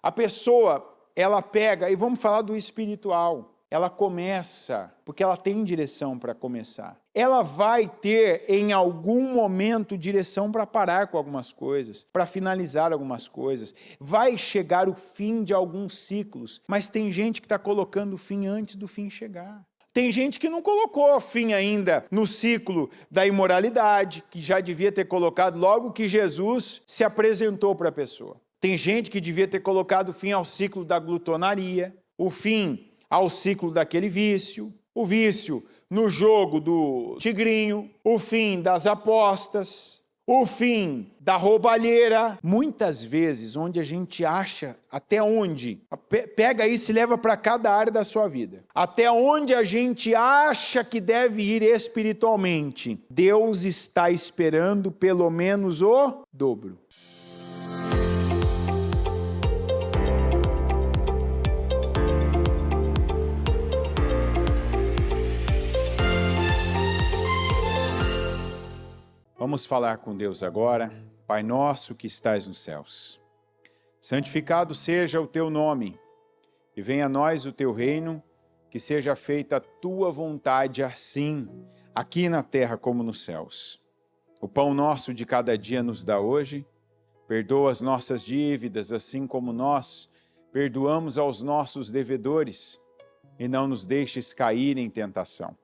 A pessoa, ela pega, e vamos falar do espiritual, ela começa, porque ela tem direção para começar. Ela vai ter, em algum momento, direção para parar com algumas coisas, para finalizar algumas coisas. Vai chegar o fim de alguns ciclos, mas tem gente que está colocando o fim antes do fim chegar. Tem gente que não colocou fim ainda no ciclo da imoralidade, que já devia ter colocado logo que Jesus se apresentou para a pessoa. Tem gente que devia ter colocado fim ao ciclo da glutonaria, o fim ao ciclo daquele vício, o vício no jogo do tigrinho, o fim das apostas, o fim da roubalheira. Muitas vezes, onde a gente acha, até onde, pega isso e leva para cada área da sua vida, até onde a gente acha que deve ir espiritualmente, Deus está esperando pelo menos o dobro. Vamos falar com Deus agora. Pai nosso que estais nos céus, santificado seja o teu nome, e venha a nós o teu reino, que seja feita a tua vontade, assim, aqui na terra como nos céus. O pão nosso de cada dia nos dá hoje, perdoa as nossas dívidas, assim como nós perdoamos aos nossos devedores, e não nos deixes cair em tentação,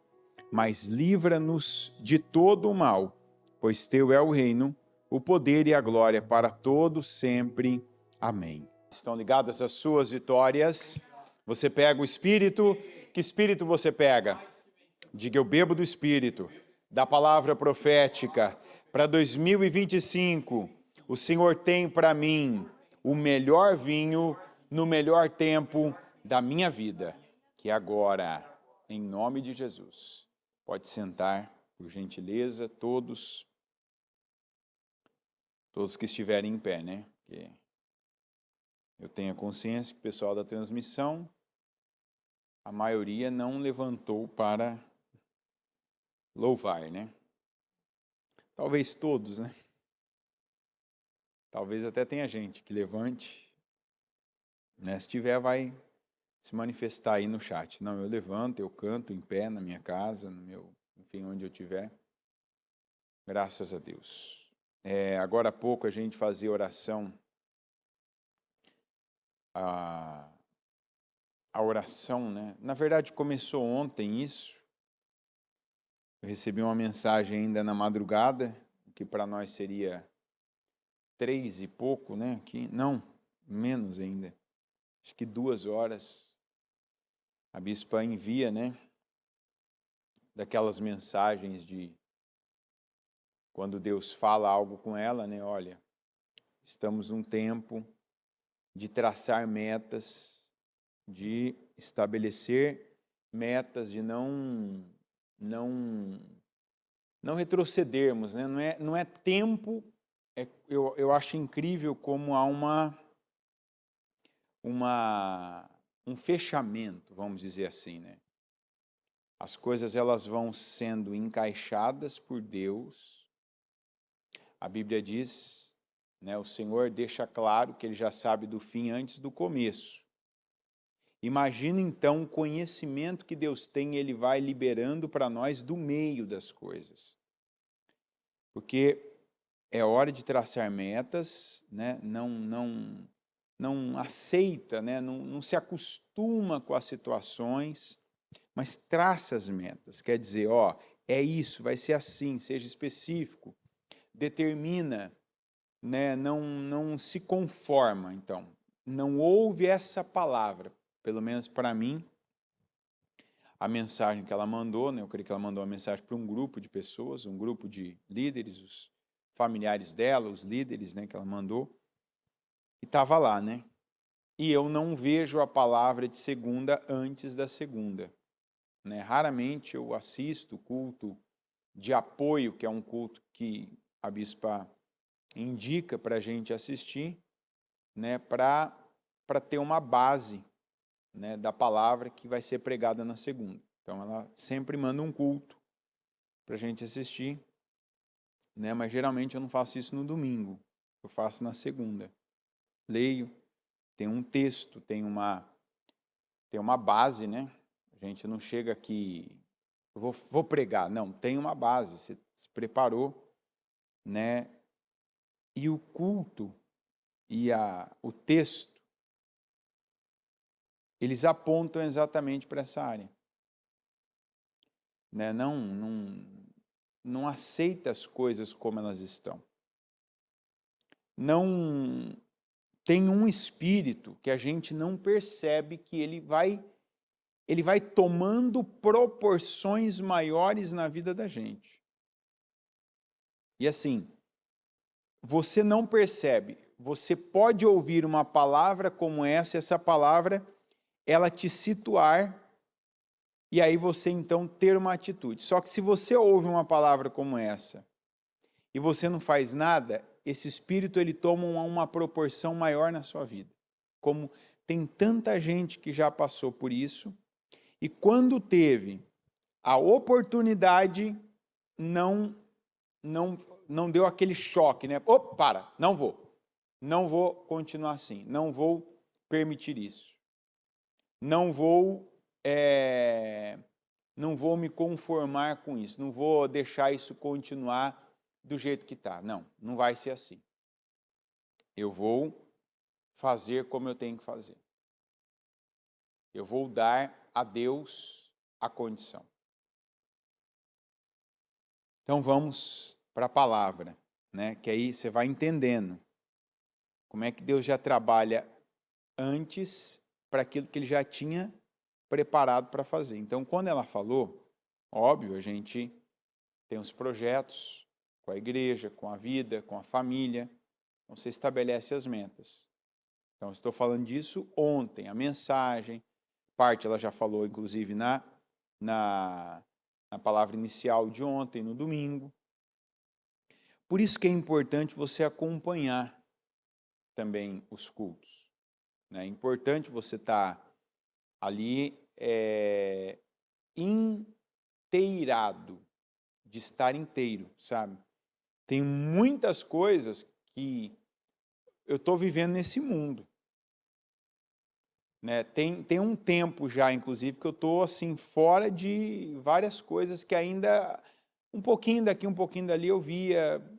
mas livra-nos de todo o mal, pois teu é o reino, o poder e a glória para todos sempre. Amém. Estão ligadas as suas vitórias? Você pega o Espírito. Que Espírito você pega? Diga, eu bebo do Espírito, da palavra profética. Para 2025, o Senhor tem para mim o melhor vinho no melhor tempo da minha vida, que é agora, em nome de Jesus. Pode sentar, por gentileza, todos que estiverem em pé, né? Porque eu tenho a consciência que o pessoal da transmissão, a maioria não levantou para louvar, né? Talvez todos, né? Talvez até tenha gente que levante, né? Se tiver, vai se manifestar aí no chat. Não, eu levanto, eu canto em pé na minha casa, no meu, enfim, onde eu estiver. Graças a Deus. Agora há pouco a gente fazia oração, a oração, né? Na verdade começou ontem isso. Eu recebi uma mensagem ainda na madrugada, que para nós seria 3 e pouco, né? Não, menos ainda. Acho que 2 horas. A bispa envia, né? Daquelas mensagens de quando Deus fala algo com ela, né? Olha, estamos num tempo de traçar metas, de estabelecer metas, de não retrocedermos, né? Não é tempo. Eu acho incrível como há um fechamento, vamos dizer assim, né? As coisas elas vão sendo encaixadas por Deus. A Bíblia diz, né, o Senhor deixa claro que Ele já sabe do fim antes do começo. Imagina então o conhecimento que Deus tem, Ele vai liberando para nós do meio das coisas. Porque é hora de traçar metas, né? Não aceita, né? Não se acostuma com as situações, mas traça as metas. Quer dizer, ó, é isso, vai ser assim, seja específico. Determina, né? Não se conforma, então. Não ouve essa palavra, pelo menos para mim, a mensagem que ela mandou, né? Eu creio que ela mandou uma mensagem para um grupo de pessoas, um grupo de líderes, os familiares dela, os líderes, né, que ela mandou, e estava lá, né? E eu não vejo a palavra de segunda antes da segunda, né? Raramente eu assisto o culto de apoio, que é um culto que a bispa indica para a gente assistir, né, para ter uma base, né, da palavra que vai ser pregada na segunda. Então ela sempre manda um culto para a gente assistir, né, mas geralmente eu não faço isso no domingo, eu faço na segunda. Leio, tem um texto, tem uma base, né? A gente não chega aqui, eu vou pregar, não, tem uma base, você se preparou, né? E o culto e o texto, eles apontam exatamente para essa área. Né? Não aceita as coisas como elas estão. Não tem um espírito que a gente não percebe que ele vai tomando proporções maiores na vida da gente. E assim, você não percebe, você pode ouvir uma palavra como essa, e essa palavra, ela te situar, e aí você então ter uma atitude. Só que se você ouve uma palavra como essa, e você não faz nada, esse espírito ele toma uma proporção maior na sua vida. Como tem tanta gente que já passou por isso, e quando teve a oportunidade, não deu aquele choque, né? Para, não vou continuar assim, não vou permitir isso, não vou me conformar com isso, não vou deixar isso continuar do jeito que está. Não vai ser assim. Eu vou fazer como eu tenho que fazer. Eu vou dar a Deus a condição. Então vamos para a palavra, né? Que aí você vai entendendo como é que Deus já trabalha antes para aquilo que Ele já tinha preparado para fazer. Então, quando ela falou, óbvio, a gente tem os projetos com a igreja, com a vida, com a família, então você estabelece as metas. Então, estou falando disso ontem, a mensagem, parte ela já falou, inclusive, na palavra inicial de ontem, no domingo. Por isso que é importante você acompanhar também os cultos. É importante você estar ali inteirado, de estar inteiro, sabe? Tem muitas coisas que eu estou vivendo nesse mundo. Né? Tem um tempo já, inclusive, que eu estou assim, fora de várias coisas que ainda, um pouquinho daqui, um pouquinho dali, eu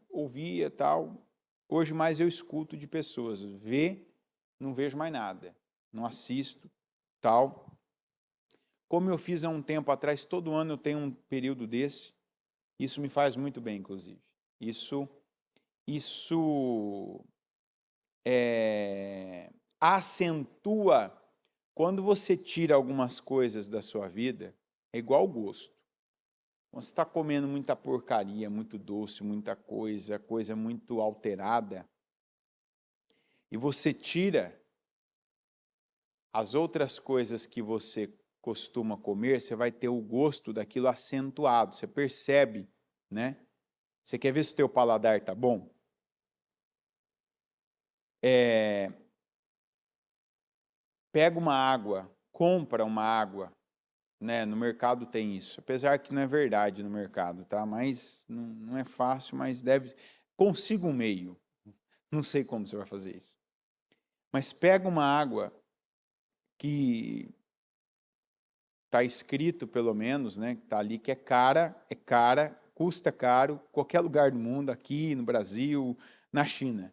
ouvia tal. Hoje mais eu escuto de pessoas, não vejo mais nada, não assisto, tal. Como eu fiz há um tempo atrás, todo ano eu tenho um período desse, isso me faz muito bem, inclusive. Isso acentua, quando você tira algumas coisas da sua vida, é igual o gosto. Você está comendo muita porcaria, muito doce, muita coisa muito alterada, e você tira as outras coisas que você costuma comer, você vai ter o gosto daquilo acentuado, você percebe, né? Você quer ver se o teu paladar está bom? Pega uma água, compra uma água, né? No mercado tem isso, apesar que não é verdade no mercado, tá? Mas não é fácil, mas consiga um meio. Não sei como você vai fazer isso. Mas pega uma água que está escrito, pelo menos, né? Está ali que é cara, custa caro, qualquer lugar do mundo, aqui no Brasil, na China,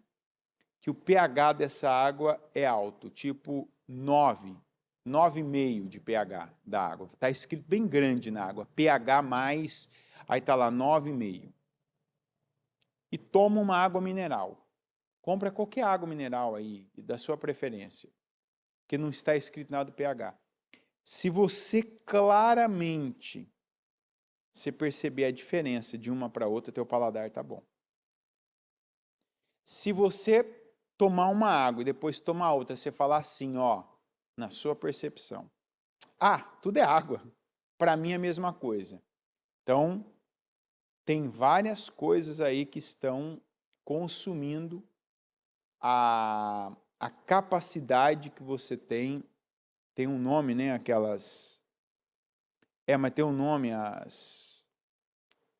que o pH dessa água é alto, tipo 9,5 de pH da água. Está escrito bem grande na água, pH mais, aí está lá 9,5. E toma uma água mineral. Compra qualquer água mineral aí, da sua preferência, que não está escrito nada do pH. Se você claramente perceber a diferença de uma para outra, teu paladar está bom. Se você tomar uma água e depois tomar outra, você falar assim, ó, na sua percepção, tudo é água, para mim é a mesma coisa. Então, tem várias coisas aí que estão consumindo a capacidade que você tem um nome, né, aquelas... mas tem um nome,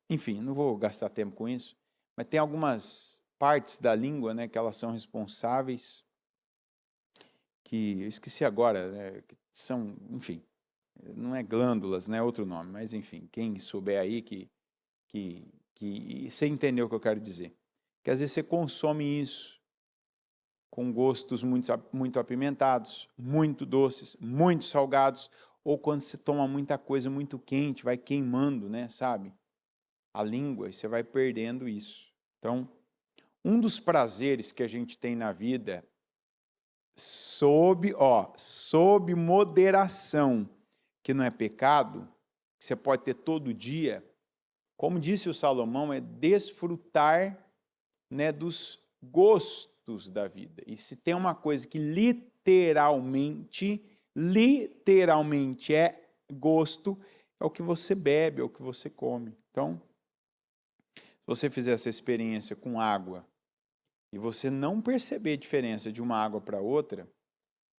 enfim, não vou gastar tempo com isso, mas tem algumas partes da língua, né, que elas são responsáveis, que eu esqueci agora, né, que são, enfim, não é glândulas, né, outro nome, mas enfim, quem souber aí que você entendeu o que eu quero dizer. Que às vezes você consome isso com gostos muito apimentados, muito doces, muito salgados, ou quando você toma muita coisa muito quente, vai queimando, né, sabe? A língua, e você vai perdendo isso. Então, um dos prazeres que a gente tem na vida, sob moderação, que não é pecado, que você pode ter todo dia, como disse o Salomão, é desfrutar, né, dos gostos da vida. E se tem uma coisa que literalmente é gosto, é o que você bebe, é o que você come. Então, se você fizer essa experiência com água e você não perceber a diferença de uma água para outra,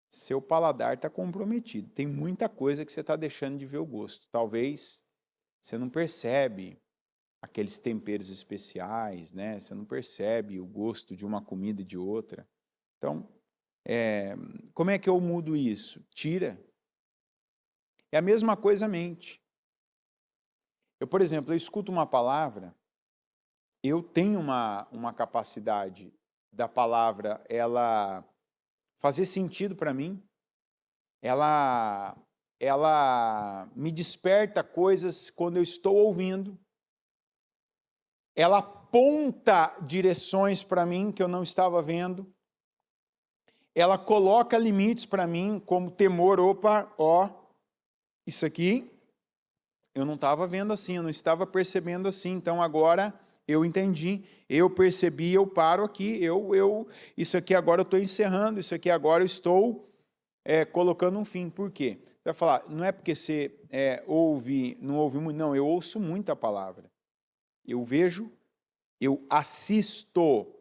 seu paladar está comprometido. Tem muita coisa que você está deixando de ver o gosto. Talvez você não percebe aqueles temperos especiais, né? Você não percebe o gosto de uma comida e de outra. Então, como é que eu mudo isso? Tira. É a mesma coisa a mente. Eu, por exemplo, eu escuto uma palavra, eu tenho uma capacidade da palavra, ela fazer sentido para mim, ela me desperta coisas quando eu estou ouvindo, ela aponta direções para mim que eu não estava vendo, ela coloca limites para mim, como temor, isso aqui eu não estava vendo assim, eu não estava percebendo assim, então agora eu entendi, eu percebi, eu paro aqui, isso aqui agora eu estou encerrando, isso aqui agora eu estou colocando um fim. Por quê? Você vai falar, não é porque você não ouve muito, não, eu ouço muita palavra, eu vejo, eu assisto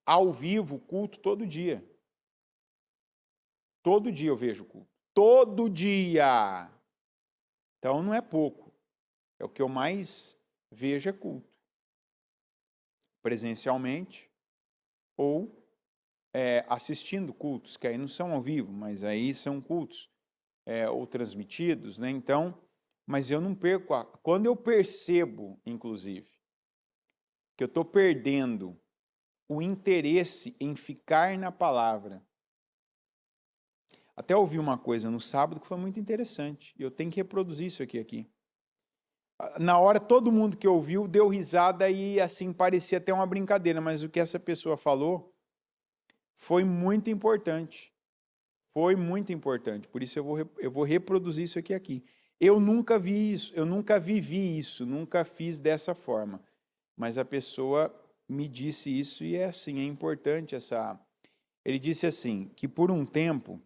ao vivo culto todo dia. Todo dia eu vejo culto. Todo dia! Então não é pouco. É o que eu mais vejo é culto. Presencialmente ou assistindo cultos, que aí não são ao vivo, mas aí são cultos ou transmitidos, né? Então, mas eu não perco. Quando eu percebo, inclusive, que eu estou perdendo o interesse em ficar na palavra. Até ouvi uma coisa no sábado que foi muito interessante, e eu tenho que reproduzir isso aqui. Na hora, todo mundo que ouviu deu risada e assim parecia até uma brincadeira, mas o que essa pessoa falou foi muito importante. Foi muito importante, por isso eu vou reproduzir isso aqui. Eu nunca vi isso, eu nunca vivi isso, nunca fiz dessa forma, mas a pessoa me disse isso e é assim, é importante essa... Ele disse assim, que por um tempo,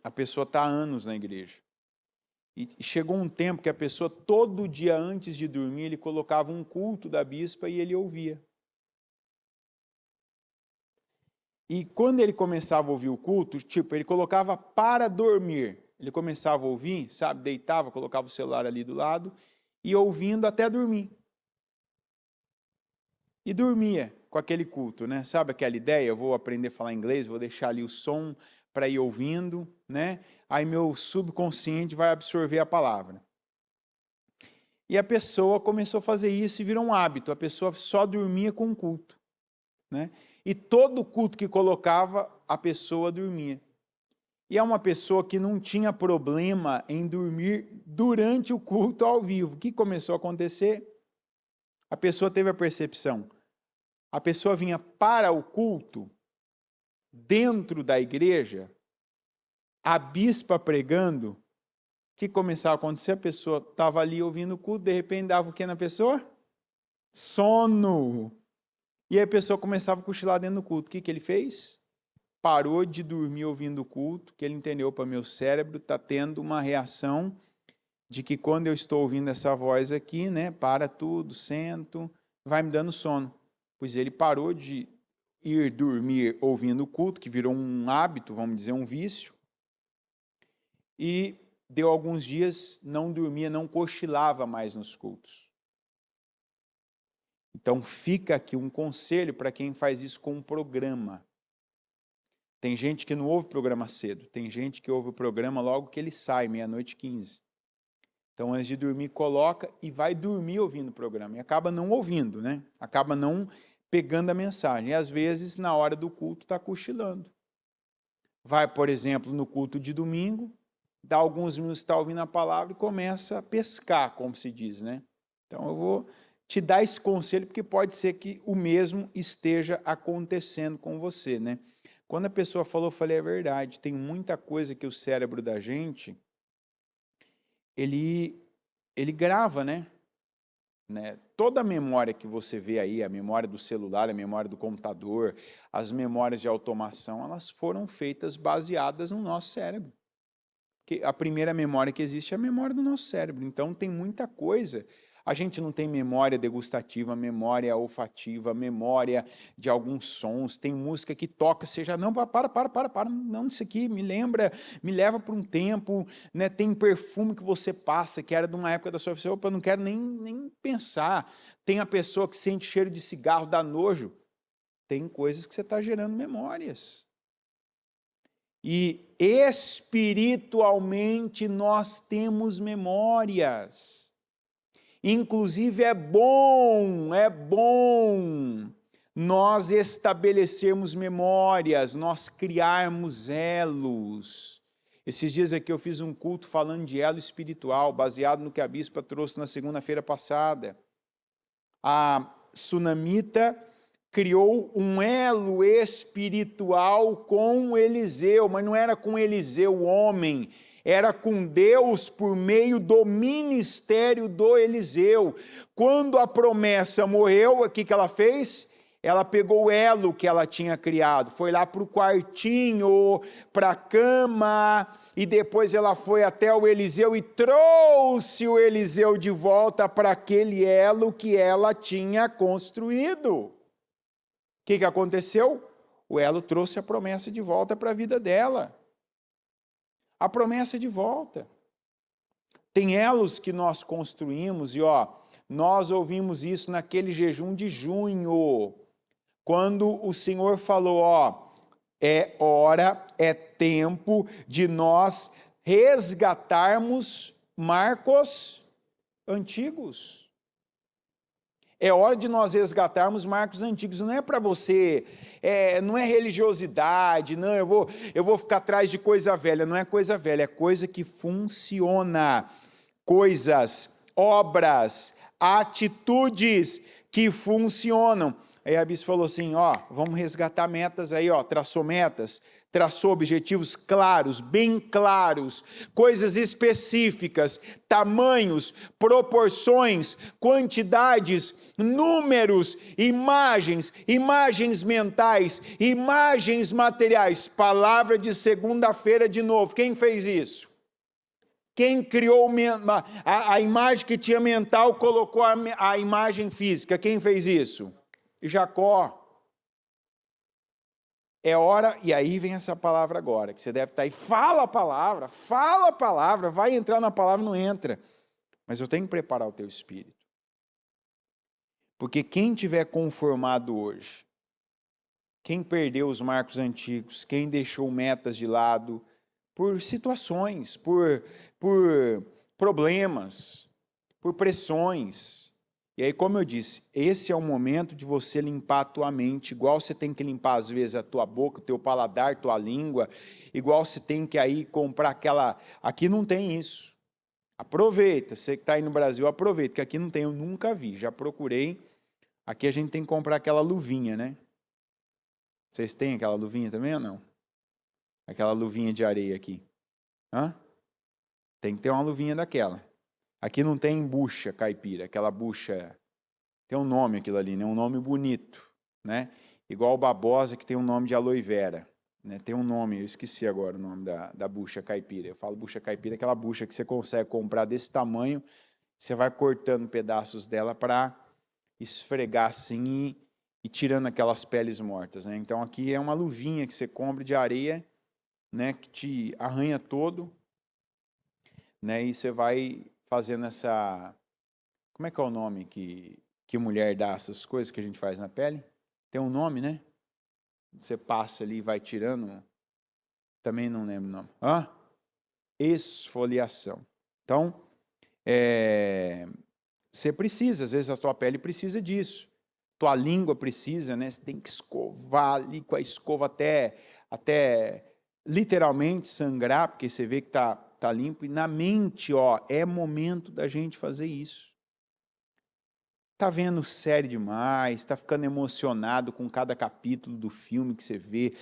a pessoa está há anos na igreja, e chegou um tempo que a pessoa, todo dia antes de dormir, ele colocava um culto da bispa e ele ouvia. E quando ele começava a ouvir o culto, tipo, ele colocava para dormir. Ele começava a ouvir, sabe, deitava, colocava o celular ali do lado, e ouvindo até dormir. E dormia com aquele culto, né? Sabe aquela ideia? Eu vou aprender a falar inglês, vou deixar ali o som para ir ouvindo, né? Aí meu subconsciente vai absorver a palavra. E a pessoa começou a fazer isso e virou um hábito. A pessoa só dormia com o culto, né? E todo culto que colocava, a pessoa dormia. E é uma pessoa que não tinha problema em dormir durante o culto ao vivo. O que começou a acontecer? A pessoa teve a percepção. A pessoa vinha para o culto, dentro da igreja, a bispa pregando. O que começava a acontecer? A pessoa estava ali ouvindo o culto, de repente dava o que na pessoa? Sono! E aí a pessoa começava a cochilar dentro do culto. O que ele fez? Parou de dormir ouvindo o culto, que ele entendeu, para meu cérebro está tendo uma reação de que quando eu estou ouvindo essa voz aqui, né, para tudo, sento, vai me dando sono. Pois ele parou de ir dormir ouvindo o culto, que virou um hábito, vamos dizer, um vício, e deu alguns dias, não dormia, não cochilava mais nos cultos. Então fica aqui um conselho para quem faz isso com um programa. Tem gente que não ouve o programa cedo, tem gente que ouve o programa logo que ele sai, 00:15. Então, antes de dormir, coloca e vai dormir ouvindo o programa. E acaba não ouvindo, né? Acaba não pegando a mensagem. E, às vezes, na hora do culto, está cochilando. Vai, por exemplo, no culto de domingo, dá alguns minutos, está ouvindo a palavra e começa a pescar, como se diz, né? Então, eu vou te dar esse conselho, porque pode ser que o mesmo esteja acontecendo com você, né? Quando a pessoa falou, eu falei, é verdade, tem muita coisa que o cérebro da gente, ele grava, né? Toda a memória que você vê aí, a memória do celular, a memória do computador, as memórias de automação, elas foram feitas baseadas no nosso cérebro. Porque a primeira memória que existe é a memória do nosso cérebro. Então, tem muita coisa. A gente não tem memória degustativa, memória olfativa, memória de alguns sons. Tem música que toca, você já, não, para, não, isso aqui me lembra, me leva para um tempo, né? Tem perfume que você passa, que era de uma época da sua vida, opa, eu não quero nem pensar. Tem a pessoa que sente cheiro de cigarro, dá nojo. Tem coisas que você está gerando memórias. E espiritualmente nós temos memórias. Inclusive é bom nós estabelecermos memórias, nós criarmos elos. Esses dias aqui eu fiz um culto falando de elo espiritual, baseado no que a bispa trouxe na segunda-feira passada. A sunamita criou um elo espiritual com Eliseu, mas não era com Eliseu, o homem, era com Deus por meio do ministério do Eliseu. Quando a promessa morreu, o que ela fez? Ela pegou o elo que ela tinha criado, foi lá para o quartinho, para a cama, e depois ela foi até o Eliseu e trouxe o Eliseu de volta para aquele elo que ela tinha construído. O que aconteceu? O elo trouxe a promessa de volta para a vida dela. A promessa de volta. Tem elos que nós construímos, e nós ouvimos isso naquele jejum de junho, quando o Senhor falou, é hora, é tempo de nós resgatarmos marcos antigos. É hora de nós resgatarmos marcos antigos. Não é para você, não é religiosidade, não, eu vou ficar atrás de coisa velha. Não é coisa velha, é coisa que funciona. Coisas, obras, atitudes que funcionam. Aí a bispa falou assim, vamos resgatar metas aí, traçou metas, traçou objetivos claros, bem claros, coisas específicas, tamanhos, proporções, quantidades, números, imagens mentais, imagens materiais. Palavra de segunda-feira de novo. Quem fez isso? Quem criou a imagem que tinha mental, colocou a imagem física? Quem fez isso? Jacó. É hora, e aí vem essa palavra agora, que você deve estar aí, fala a palavra, vai entrar na palavra, não entra. Mas eu tenho que preparar o teu espírito. Porque quem tiver conformado hoje, quem perdeu os marcos antigos, quem deixou metas de lado, por situações, por problemas, por pressões. E aí, como eu disse, esse é o momento de você limpar a tua mente, igual você tem que limpar às vezes a tua boca, o teu paladar, tua língua, igual você tem que aí comprar aquela... Aqui não tem isso. Aproveita, você que está aí no Brasil, aproveita, que aqui não tem, eu nunca vi, já procurei. Aqui a gente tem que comprar aquela luvinha, né? Vocês têm aquela luvinha também ou não? Aquela luvinha de areia aqui. Tem que ter uma luvinha daquela. Aqui não tem bucha caipira, aquela bucha, tem um nome aquilo ali, né? Um nome bonito, né? Igual o babosa que tem um nome de aloe vera, né? Tem um nome, eu esqueci agora o nome da bucha caipira. Eu falo bucha caipira, aquela bucha que você consegue comprar desse tamanho, você vai cortando pedaços dela para esfregar assim e tirando aquelas peles mortas, né? Então aqui é uma luvinha que você compra de areia, né? Que te arranha todo, né? E você vai fazendo essa... Como é que é o nome que mulher dá essas coisas que a gente faz na pele? Tem um nome, né? Você passa ali e vai tirando Também não lembro o nome. Esfoliação. Então, você precisa, às vezes a tua pele precisa disso. Tua língua precisa, né? Você tem que escovar ali com a escova até literalmente sangrar, porque você vê que tá limpo. E na mente, é momento da gente fazer isso. Está vendo série demais, está ficando emocionado com cada capítulo do filme que você vê,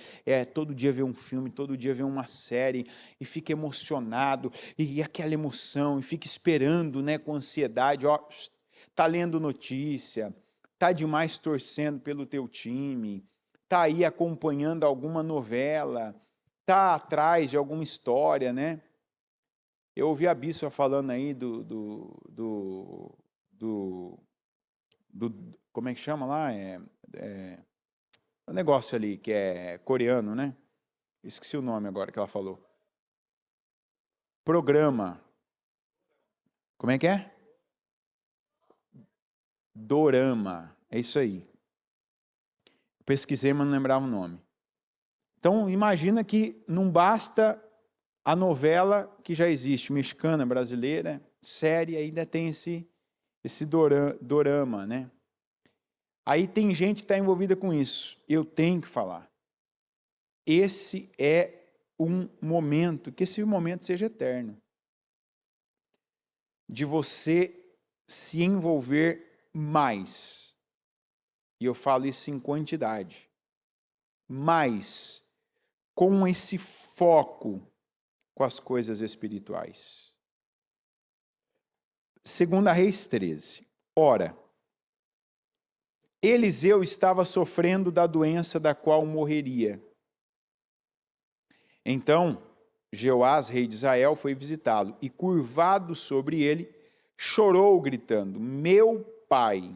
todo dia vê um filme, todo dia vê uma série, e fica emocionado, e aquela emoção, e fica esperando, né, com ansiedade, está lendo notícia, está demais torcendo pelo teu time, está aí acompanhando alguma novela, está atrás de alguma história, né? Eu ouvi a bispa falando aí como é que chama lá? O negócio ali que é coreano, né? Esqueci o nome agora que ela falou. Programa. Como é que é? Dorama. É isso aí. Pesquisei, mas não lembrava o nome. Então, imagina que não basta a novela que já existe, mexicana, brasileira, série, ainda tem esse dorama, né? Aí tem gente que está envolvida com isso. Eu tenho que falar. Esse é um momento, que esse momento seja eterno. De você se envolver mais. E eu falo isso em quantidade. Mais com esse foco com as coisas espirituais. 2 Reis 13. Ora, Eliseu estava sofrendo da doença da qual morreria. Então, Jeoás, rei de Israel, foi visitá-lo e, curvado sobre ele, chorou, gritando: meu pai,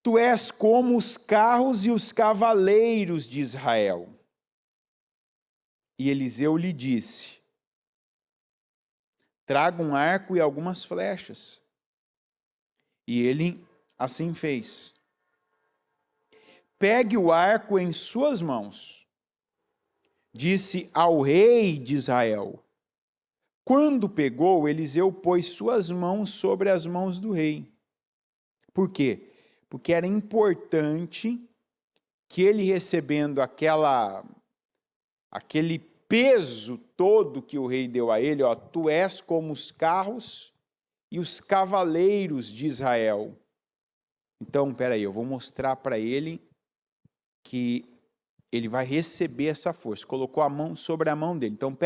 tu és como os carros e os cavaleiros de Israel. E Eliseu lhe disse: traga um arco e algumas flechas. E ele assim fez. Pegue o arco em suas mãos, disse ao rei de Israel. Quando pegou, Eliseu pôs suas mãos sobre as mãos do rei. Por quê? Porque era importante que ele, recebendo aquele peso todo que o rei deu a ele, tu és como os carros e os cavaleiros de Israel. Então, peraí, eu vou mostrar para ele que ele vai receber essa força. Colocou a mão sobre a mão dele. Então,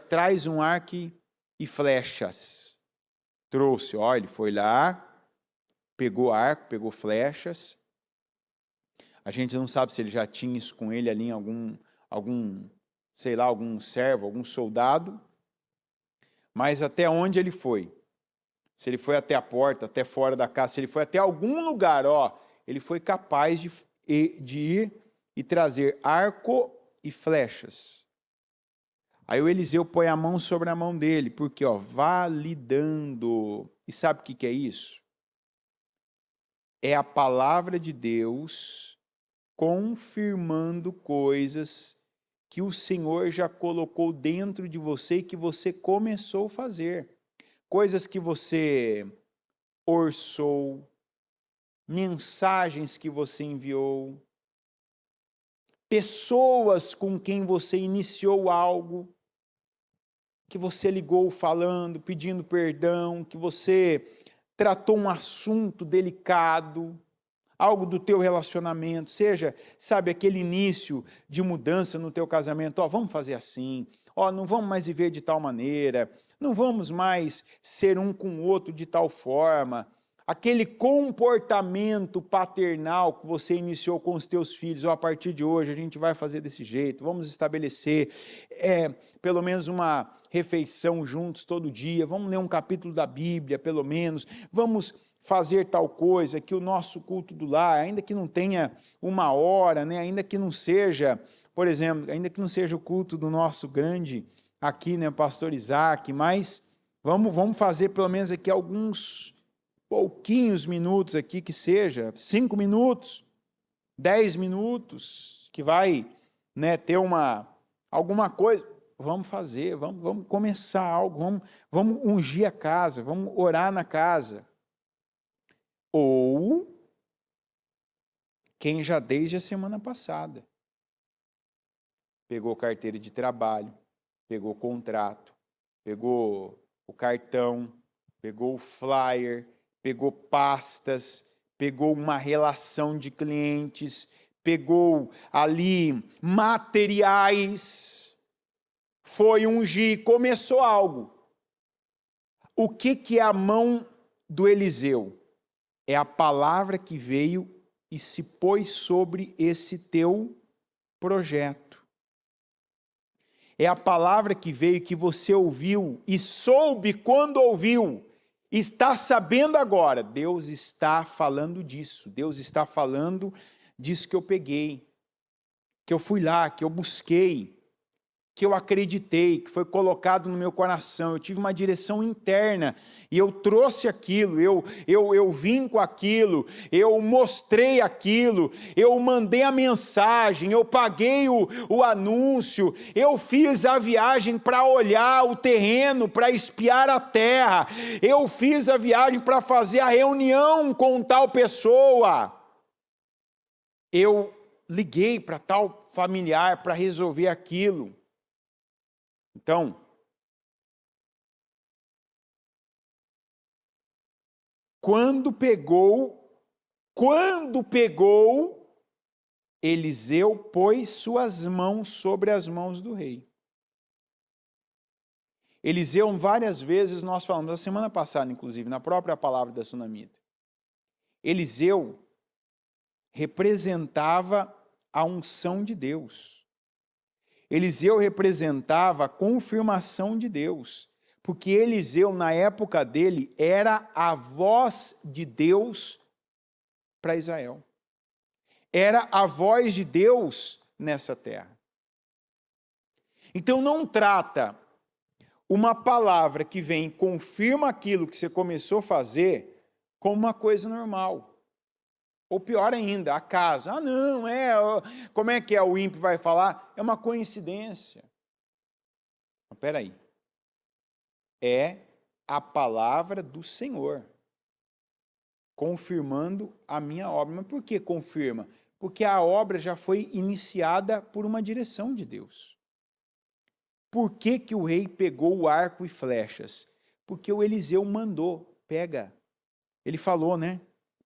traz um arco e flechas. Trouxe, ele foi lá, pegou arco, pegou flechas. A gente não sabe se ele já tinha isso com ele ali em algum servo, algum soldado. Mas até onde ele foi? Se ele foi até a porta, até fora da casa, se ele foi até algum lugar, ele foi capaz de ir e trazer arco e flechas. Aí o Eliseu põe a mão sobre a mão dele, porque, validando. E sabe o que é isso? É a palavra de Deus confirmando coisas que o Senhor já colocou dentro de você e que você começou a fazer. Coisas que você orçou, mensagens que você enviou, pessoas com quem você iniciou algo, que você ligou falando, pedindo perdão, que você tratou um assunto delicado, algo do teu relacionamento, seja, aquele início de mudança no teu casamento, vamos fazer assim, não vamos mais viver de tal maneira, não vamos mais ser um com o outro de tal forma, aquele comportamento paternal que você iniciou com os teus filhos, a partir de hoje a gente vai fazer desse jeito, vamos estabelecer pelo menos uma refeição juntos todo dia, vamos ler um capítulo da Bíblia, pelo menos, vamos fazer tal coisa, que o nosso culto do lar, ainda que não tenha 1 hora, né, ainda que não seja, por exemplo, ainda que não seja o culto do nosso grande aqui, né, pastor Isaac, mas vamos fazer pelo menos aqui alguns pouquinhos minutos aqui, que seja 5 minutos, 10 minutos, que vai, né, ter alguma coisa. Vamos fazer, vamos começar algo, vamos ungir a casa, vamos orar na casa. Ou quem já desde a semana passada pegou carteira de trabalho, pegou contrato, pegou o cartão, pegou o flyer, pegou pastas, pegou uma relação de clientes, pegou ali materiais, foi ungir, começou algo. O que é a mão do Eliseu? É a palavra que veio e se pôs sobre esse teu projeto. É a palavra que veio, que você ouviu e soube quando ouviu. Está sabendo agora. Deus está falando disso. Deus está falando disso que eu peguei, que eu fui lá, que eu busquei, que eu acreditei, que foi colocado no meu coração. Eu tive uma direção interna e eu trouxe aquilo, eu vim com aquilo, eu mostrei aquilo, eu mandei a mensagem, eu paguei o anúncio, eu fiz a viagem para olhar o terreno, para espiar a terra, eu fiz a viagem para fazer a reunião com tal pessoa, eu liguei para tal familiar para resolver aquilo. Então, quando pegou, Eliseu pôs suas mãos sobre as mãos do rei. Eliseu, várias vezes nós falamos, na semana passada, inclusive, na própria palavra da Sunamita, Eliseu representava a unção de Deus. Eliseu representava a confirmação de Deus, porque Eliseu, na época dele, era a voz de Deus para Israel. Era a voz de Deus nessa terra. Então não trata uma palavra que vem e confirma aquilo que você começou a fazer como uma coisa normal. Ou pior ainda, acaso. Ah, não, como é que o ímpio vai falar? É uma coincidência. Mas espera aí. É a palavra do Senhor, confirmando a minha obra. Mas por que confirma? Porque a obra já foi iniciada por uma direção de Deus. Por que o rei pegou o arco e flechas? Porque o Eliseu mandou, pega. Ele falou, né?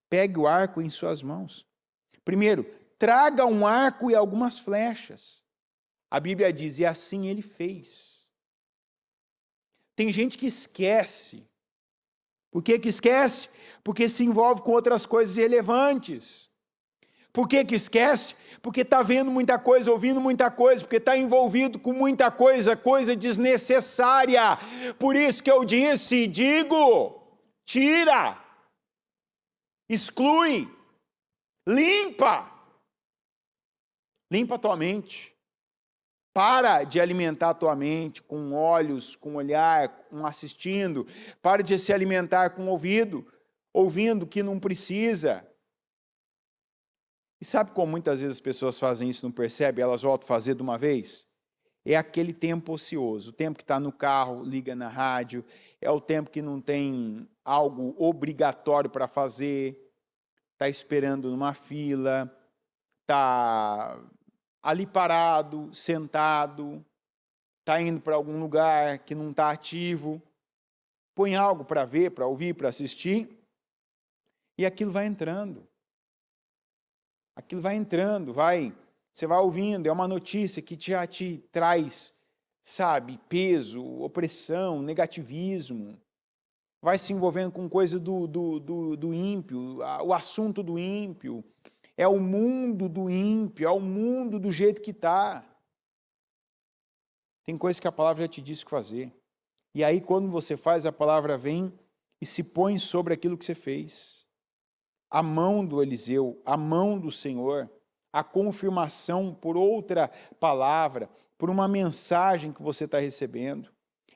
Pegue o arco em suas mãos. Primeiro, traga um arco e algumas flechas. A Bíblia diz, e assim ele fez. Tem gente que esquece. Por que esquece? Porque se envolve com outras coisas irrelevantes. Por que esquece? Porque está vendo muita coisa, ouvindo muita coisa, porque está envolvido com muita coisa, coisa desnecessária. Por isso que eu disse, digo, tira. Exclui, limpa a tua mente, para de alimentar a tua mente com olhos, com olhar, com assistindo, para de se alimentar com ouvido, ouvindo que não precisa. E sabe como muitas vezes as pessoas fazem isso, não percebem, elas voltam a fazer de uma vez? É aquele tempo ocioso, o tempo que está no carro, liga na rádio, é o tempo que não tem algo obrigatório para fazer, está esperando numa fila, está ali parado, sentado, está indo para algum lugar que não está ativo, põe algo para ver, para ouvir, para assistir, e aquilo vai entrando. Aquilo vai entrando, você vai ouvindo, é uma notícia que já te traz, sabe, peso, opressão, negativismo, vai se envolvendo com coisa do ímpio, o assunto do ímpio, é o mundo do ímpio, é o mundo do jeito que está. Tem coisa que a palavra já te disse o que fazer. E aí quando você faz, a palavra vem e se põe sobre aquilo que você fez. A mão do Eliseu, a mão do Senhor, a confirmação por outra palavra, por uma mensagem que você está recebendo.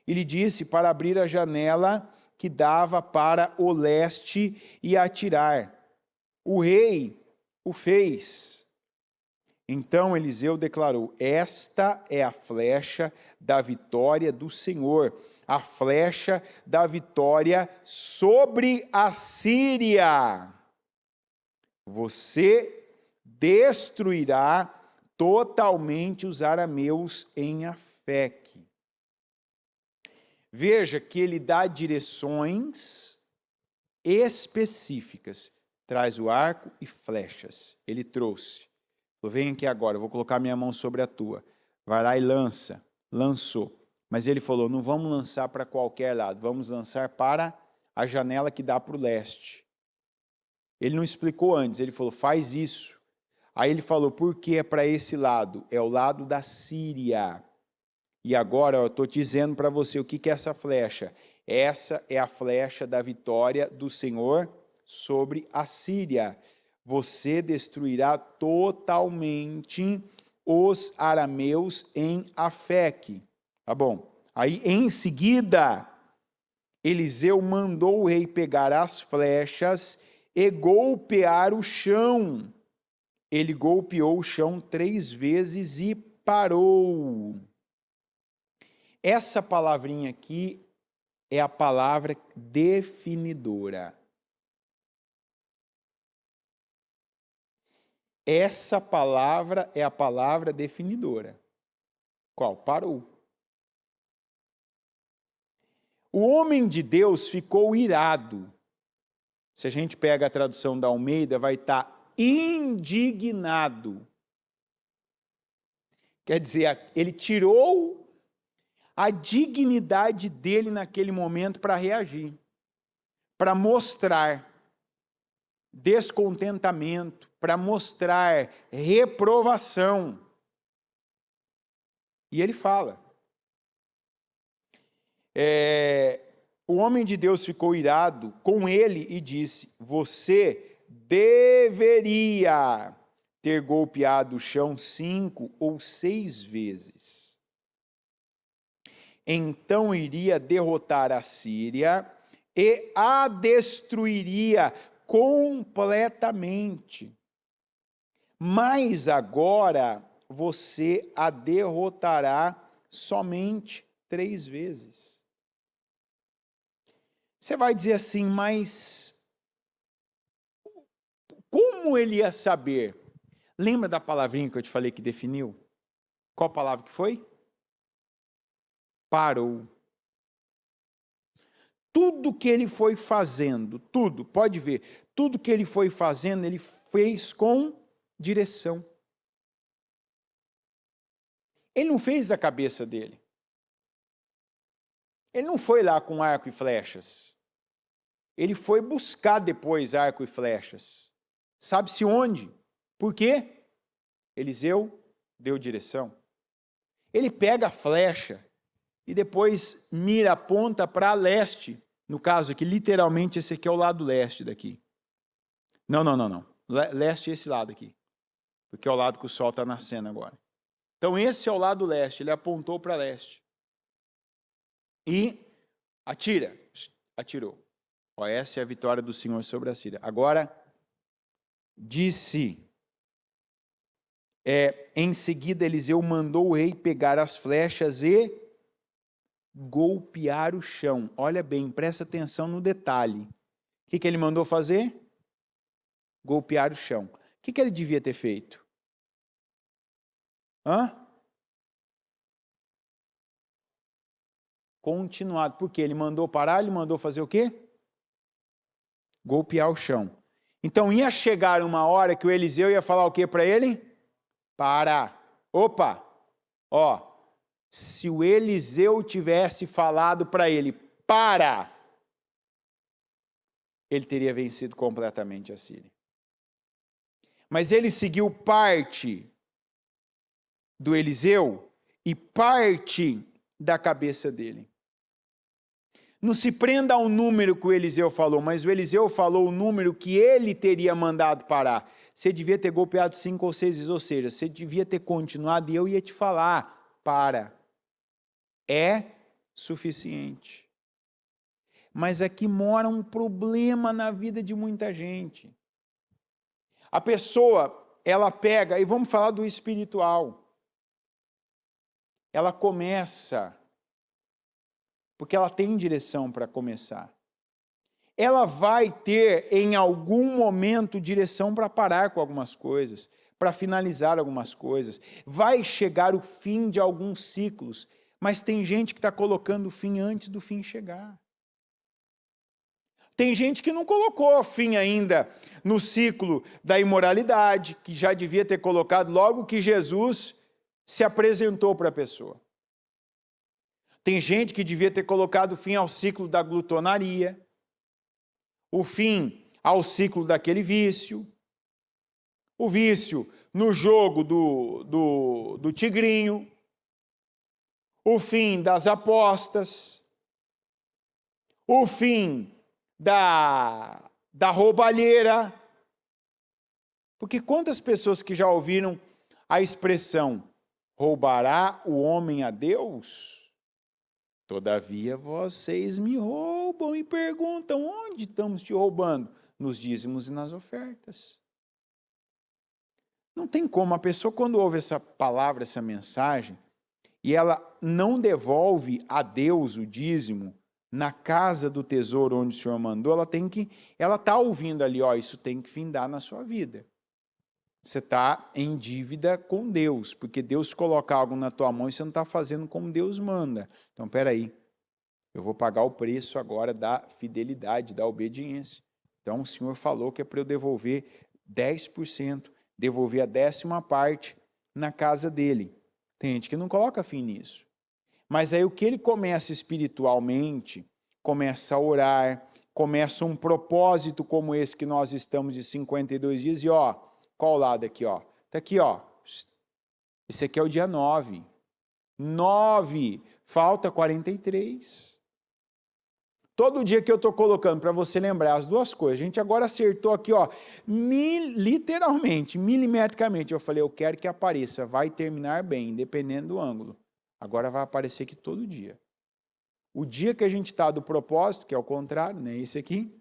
Ele disse para abrir a janela que dava para o leste e atirar. O rei o fez. Então Eliseu declarou: esta é a flecha da vitória do Senhor, a flecha da vitória sobre a Síria. Você destruirá totalmente os arameus em Afeque. Veja que ele dá direções específicas. Traz o arco e flechas. Ele trouxe. Vem aqui agora, eu vou colocar minha mão sobre a tua. Vai lá e lança. Lançou. Mas ele falou, não vamos lançar para qualquer lado, vamos lançar para a janela que dá para o leste. Ele não explicou antes, ele falou, faz isso. Aí ele falou, por que é para esse lado? É o lado da Síria. E agora eu estou dizendo para você o que é essa flecha. Essa é a flecha da vitória do Senhor sobre a Síria. Você destruirá totalmente os arameus em Afeque. Tá bom. Aí, em seguida, Eliseu mandou o rei pegar as flechas e golpear o chão. Ele golpeou o chão 3 vezes e parou. Essa palavrinha aqui é a palavra definidora. Essa palavra é a palavra definidora. Qual? Parou. O homem de Deus ficou irado. Se a gente pega a tradução da Almeida, vai estar indignado. Quer dizer, ele tirou a dignidade dele naquele momento para reagir, para mostrar descontentamento, para mostrar reprovação. E ele fala. O homem de Deus ficou irado com ele e disse, você deveria ter golpeado o chão 5 ou 6 vezes. Então iria derrotar a Síria e a destruiria completamente. Mas agora você a derrotará somente 3 vezes. Você vai dizer assim, mas como ele ia saber? Lembra da palavrinha que eu te falei que definiu? Qual palavra que foi? Parou. Tudo que ele foi fazendo, tudo, pode ver, tudo que ele foi fazendo, ele fez com direção. Ele não fez da cabeça dele. Ele não foi lá com arco e flechas. Ele foi buscar depois arco e flechas. Sabe-se onde? Por quê? Eliseu deu direção. Ele pega a flecha e depois mira, aponta para leste. No caso aqui, literalmente, esse aqui é o lado leste daqui. Não. Leste é esse lado aqui. Porque é o lado que o sol está nascendo agora. Então, esse é o lado leste. Ele apontou para leste. E atira. Atirou. Ó, essa é a vitória do Senhor sobre a Síria. Agora, disse... em seguida, Eliseu mandou o rei pegar as flechas e golpear o chão. Olha bem, presta atenção no detalhe. O que ele mandou fazer? Golpear o chão. O que ele devia ter feito? Continuado. Porque ele mandou parar, ele mandou fazer o quê? Golpear o chão. Então ia chegar uma hora que o Eliseu ia falar o quê para ele? Para. Opa! Ó, se o Eliseu tivesse falado para ele, para, ele teria vencido completamente a Síria. Mas ele seguiu parte do Eliseu e parte da cabeça dele. Não se prenda ao número que o Eliseu falou, mas o Eliseu falou o número que ele teria mandado parar. Você devia ter golpeado 5 ou 6 vezes, ou seja, você devia ter continuado e eu ia te falar, para. É suficiente. Mas aqui mora um problema na vida de muita gente. A pessoa, ela pega, e vamos falar do espiritual. Ela começa, porque ela tem direção para começar. Ela vai ter, em algum momento, direção para parar com algumas coisas, para finalizar algumas coisas. Vai chegar o fim de alguns ciclos, mas tem gente que está colocando o fim antes do fim chegar. Tem gente que não colocou fim ainda no ciclo da imoralidade, que já devia ter colocado logo que Jesus se apresentou para a pessoa. Tem gente que devia ter colocado fim ao ciclo da glutonaria, o fim ao ciclo daquele vício, o vício no jogo do tigrinho, o fim das apostas, o fim da roubalheira. Porque quantas pessoas que já ouviram a expressão roubará o homem a Deus? Todavia vocês me roubam e perguntam onde estamos te roubando? Nos dízimos e nas ofertas. Não tem como, a pessoa quando ouve essa palavra, essa mensagem, e ela não devolve a Deus o dízimo, na casa do tesouro onde o Senhor mandou, ela está ouvindo ali, ó, isso tem que findar na sua vida. Você está em dívida com Deus, porque Deus coloca algo na tua mão e você não está fazendo como Deus manda. Então, espera aí, eu vou pagar o preço agora da fidelidade, da obediência. Então, o Senhor falou que é para eu devolver 10%, devolver a 10ª parte na casa dele. Tem gente que não coloca fim nisso. Mas aí o que ele começa espiritualmente, começa a orar, começa um propósito como esse que nós estamos de 52 dias, e ó, qual lado aqui, ó? Tá aqui, ó. Esse aqui é o dia 9. 9, falta 43. Todo dia que eu estou colocando para você lembrar as duas coisas, a gente agora acertou aqui, ó, literalmente, milimetricamente. Eu falei, eu quero que apareça, vai terminar bem, dependendo do ângulo. Agora vai aparecer aqui todo dia. O dia que a gente está do propósito, que é o contrário, né? Esse aqui.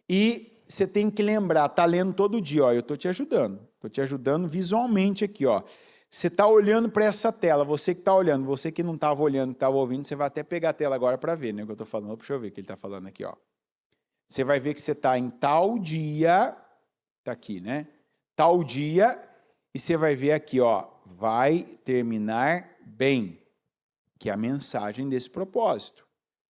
E você tem que lembrar, tá lendo todo dia, ó, eu estou te ajudando visualmente aqui, ó. Você está olhando para essa tela, você que está olhando, você que não estava olhando, que estava ouvindo, você vai até pegar a tela agora para ver, né, o que eu estou falando. Deixa eu ver o que ele está falando aqui, ó. Você vai ver que você está em tal dia, está aqui, né? Tal dia, e você vai ver aqui, ó, vai terminar bem, que é a mensagem desse propósito.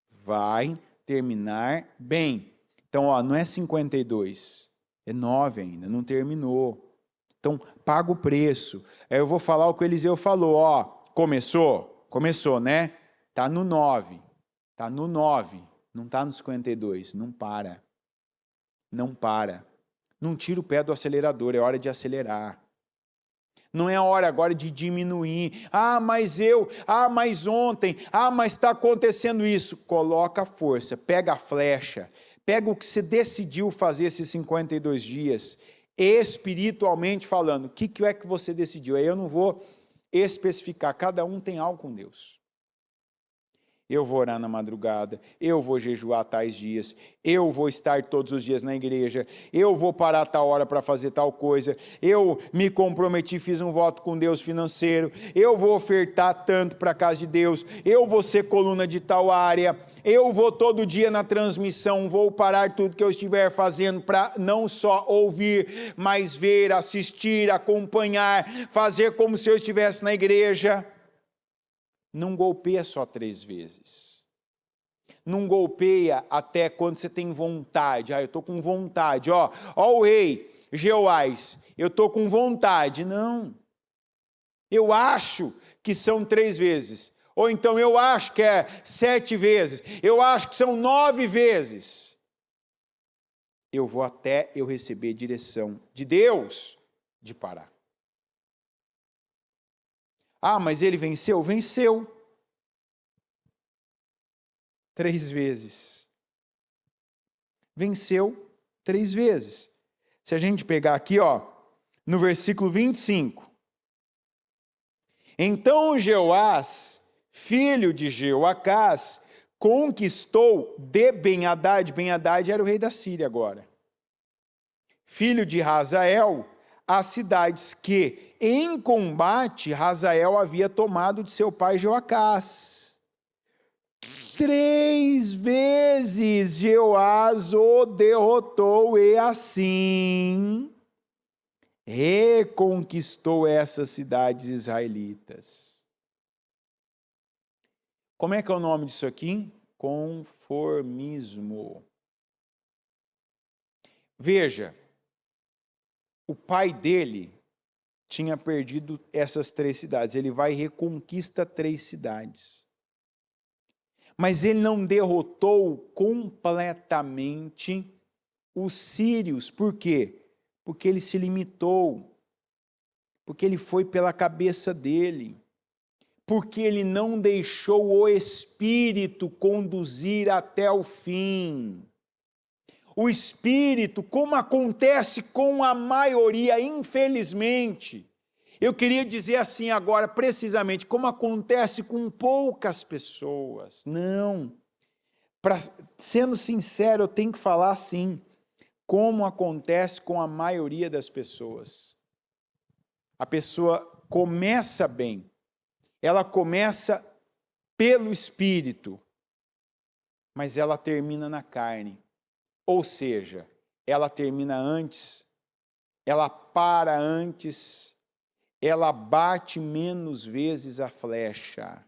Vai terminar bem. Então, ó, não é 52, é 9 ainda, não terminou. Então, paga o preço. Aí eu vou falar o que o Eliseu falou, ó, começou? Começou, né? Tá no 9, não tá no 52, não para. Não para. Não tira o pé do acelerador, é hora de acelerar. Não é a hora agora de diminuir. Ah, mas ontem, mas está acontecendo isso. Coloca a força, pega a flecha, pega o que você decidiu fazer esses 52 dias, espiritualmente falando. O que é que você decidiu? Aí eu não vou especificar, cada um tem algo com Deus. Eu vou orar na madrugada, eu vou jejuar tais dias, eu vou estar todos os dias na igreja, eu vou parar tal hora para fazer tal coisa, eu me comprometi, fiz um voto com Deus financeiro, eu vou ofertar tanto para a casa de Deus, eu vou ser coluna de tal área, eu vou todo dia na transmissão, vou parar tudo que eu estiver fazendo para não só ouvir, mas ver, assistir, acompanhar, fazer como se eu estivesse na igreja. Não golpeia só 3 vezes. Não golpeia até quando você tem vontade. Ah, eu estou com vontade. Ó o rei Jeoás, eu estou com vontade. Não. Eu acho que são 3 vezes. Ou então eu acho que é 7 vezes. Eu acho que são 9 vezes. Eu vou até eu receber direção de Deus de parar. Ah, mas ele venceu? Venceu. 3 vezes. Venceu 3 vezes. Se a gente pegar aqui, ó, no versículo 25. Então Jeoás, filho de Jeoacás, conquistou de Ben-Hadad. Ben-Hadad era o rei da Síria agora. Filho de Hazael, as cidades que, em combate, Hazael havia tomado de seu pai Jeoacás. 3 vezes Jeoás o derrotou e assim reconquistou essas cidades israelitas. Como é que é o nome disso aqui? Conformismo. Veja, o pai dele tinha perdido essas 3 cidades. Ele vai e reconquista 3 cidades. Mas ele não derrotou completamente os sírios. Por quê? Porque ele se limitou. Porque ele foi pela cabeça dele. Porque ele não deixou o Espírito conduzir até o fim. O Espírito, como acontece com a maioria, infelizmente, eu queria dizer assim agora, precisamente, como acontece com poucas pessoas. Não. Sendo sincero, eu tenho que falar assim, como acontece com a maioria das pessoas. A pessoa começa bem, ela começa pelo Espírito, mas ela termina na carne. Ou seja, ela termina antes, ela para antes, ela bate menos vezes a flecha.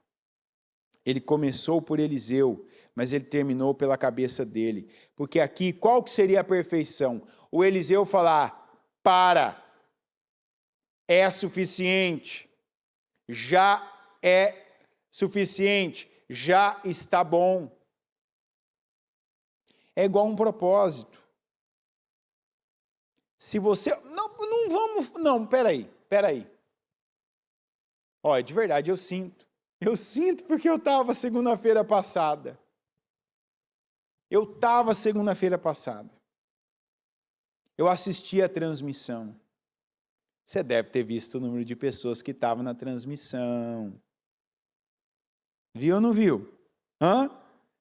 Ele começou por Eliseu, mas ele terminou pela cabeça dele. Porque aqui, qual que seria a perfeição? O Eliseu falar, para, é suficiente, já é suficiente, já está bom. É igual um propósito. Se você... Não vamos... Não, peraí. Olha, de verdade, eu sinto. Eu sinto porque eu estava segunda-feira passada. Eu assisti a transmissão. Você deve ter visto o número de pessoas que estavam na transmissão. Viu ou não viu?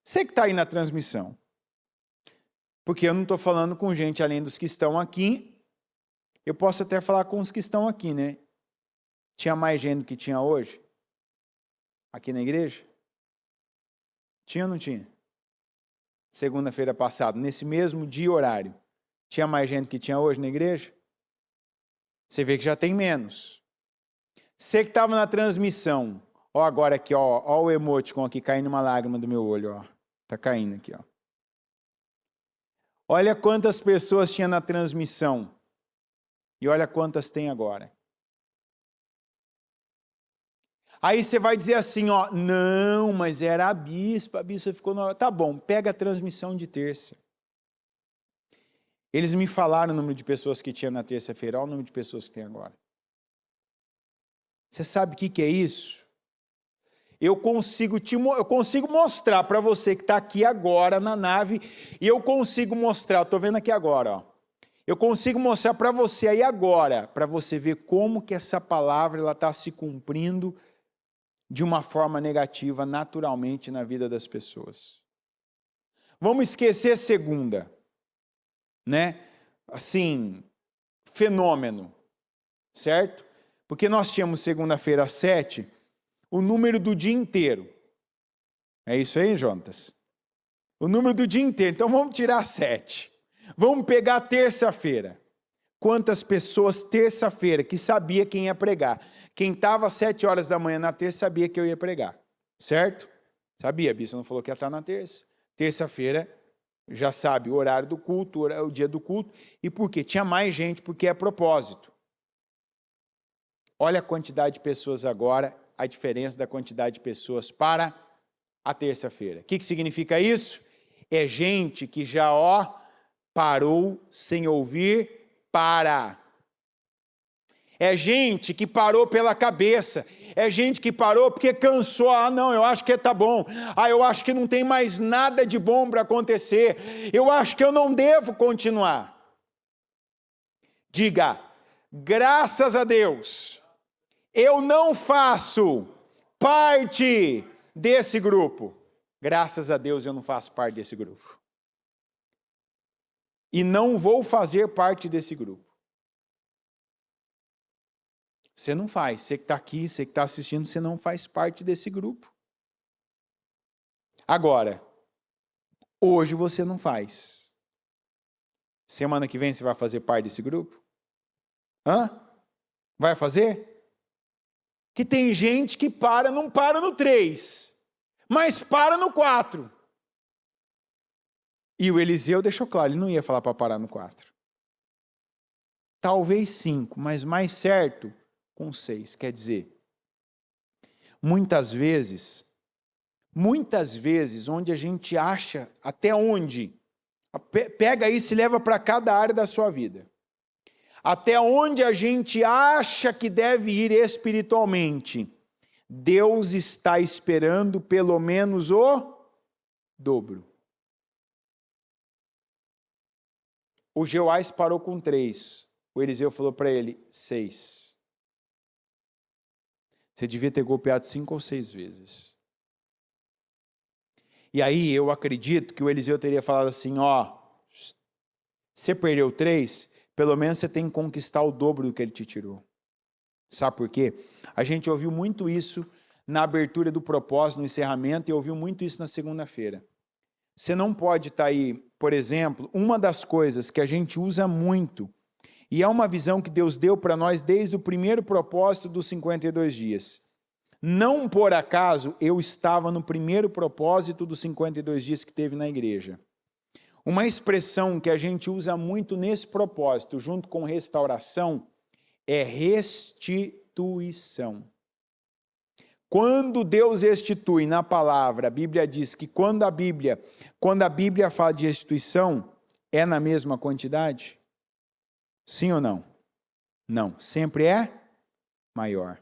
Você que está aí na transmissão. Porque eu não estou falando com gente além dos que estão aqui. Eu posso até falar com os que estão aqui, né? Tinha mais gente do que tinha hoje? Aqui na igreja? Tinha ou não tinha? Segunda-feira passada, nesse mesmo dia e horário. Tinha mais gente do que tinha hoje na igreja? Você vê que já tem menos. Você que estava na transmissão. Ó agora aqui, ó o emoticon aqui caindo uma lágrima do meu olho, ó. Tá caindo aqui, ó. Olha quantas pessoas tinha na transmissão. E olha quantas tem agora. Aí você vai dizer assim, ó, não, mas era a bispa ficou na hora. Tá bom, pega a transmissão de terça. Eles me falaram o número de pessoas que tinha na terça-feira, olha o número de pessoas que tem agora. Você sabe o que é isso? Eu consigo mostrar para você que está aqui agora na nave, e eu consigo mostrar, estou vendo aqui agora, ó. Eu consigo mostrar para você aí agora, para você ver como que essa palavra está se cumprindo de uma forma negativa, naturalmente, na vida das pessoas. Vamos esquecer segunda, né? Assim, fenômeno, certo? Porque nós tínhamos segunda-feira às 7, o número do dia inteiro. É isso aí, Jonas? O número do dia inteiro. Então vamos tirar 7. Vamos pegar terça-feira. Quantas pessoas terça-feira que sabia quem ia pregar? Quem estava às 7 horas da manhã na terça sabia que eu ia pregar. Certo? Sabia, a Bíblia não falou que ia estar na terça. Terça-feira já sabe o horário do culto, o dia do culto. E por quê? Tinha mais gente, porque é propósito. Olha a quantidade de pessoas agora, a diferença da quantidade de pessoas para a terça-feira. O que significa isso? É gente que já, parou sem ouvir, para. É gente que parou pela cabeça. É gente que parou porque cansou. Não, eu acho que tá bom. Eu acho que não tem mais nada de bom para acontecer. Eu acho que eu não devo continuar. Diga, graças a Deus, eu não faço parte desse grupo. Graças a Deus eu não faço parte desse grupo. E não vou fazer parte desse grupo. Você não faz. Você que está aqui, você que está assistindo, você não faz parte desse grupo. Agora, hoje você não faz. Semana que vem você vai fazer parte desse grupo? Hã? Vai fazer? Que tem gente que não para no 3, mas para no 4. E o Eliseu deixou claro, ele não ia falar para parar no 4. Talvez 5, mas mais certo com 6. Quer dizer, muitas vezes, onde a gente acha, até onde, pega isso e leva para cada área da sua vida. Até onde a gente acha que deve ir espiritualmente, Deus está esperando pelo menos o dobro. O Jeoás parou com 3. O Eliseu falou para ele, 6. Você devia ter golpeado 5 ou 6 vezes. E aí eu acredito que o Eliseu teria falado assim, você perdeu 3, pelo menos você tem que conquistar o dobro do que ele te tirou. Sabe por quê? A gente ouviu muito isso na abertura do propósito, no encerramento, e ouviu muito isso na segunda-feira. Você não pode estar aí, por exemplo, uma das coisas que a gente usa muito, e é uma visão que Deus deu para nós desde o primeiro propósito dos 52 dias. Não por acaso eu estava no primeiro propósito dos 52 dias que teve na igreja. Uma expressão que a gente usa muito nesse propósito, junto com restauração, é restituição. Quando Deus restitui na palavra, a Bíblia diz que quando a Bíblia fala de restituição, é na mesma quantidade? Sim ou não? Não, sempre é maior.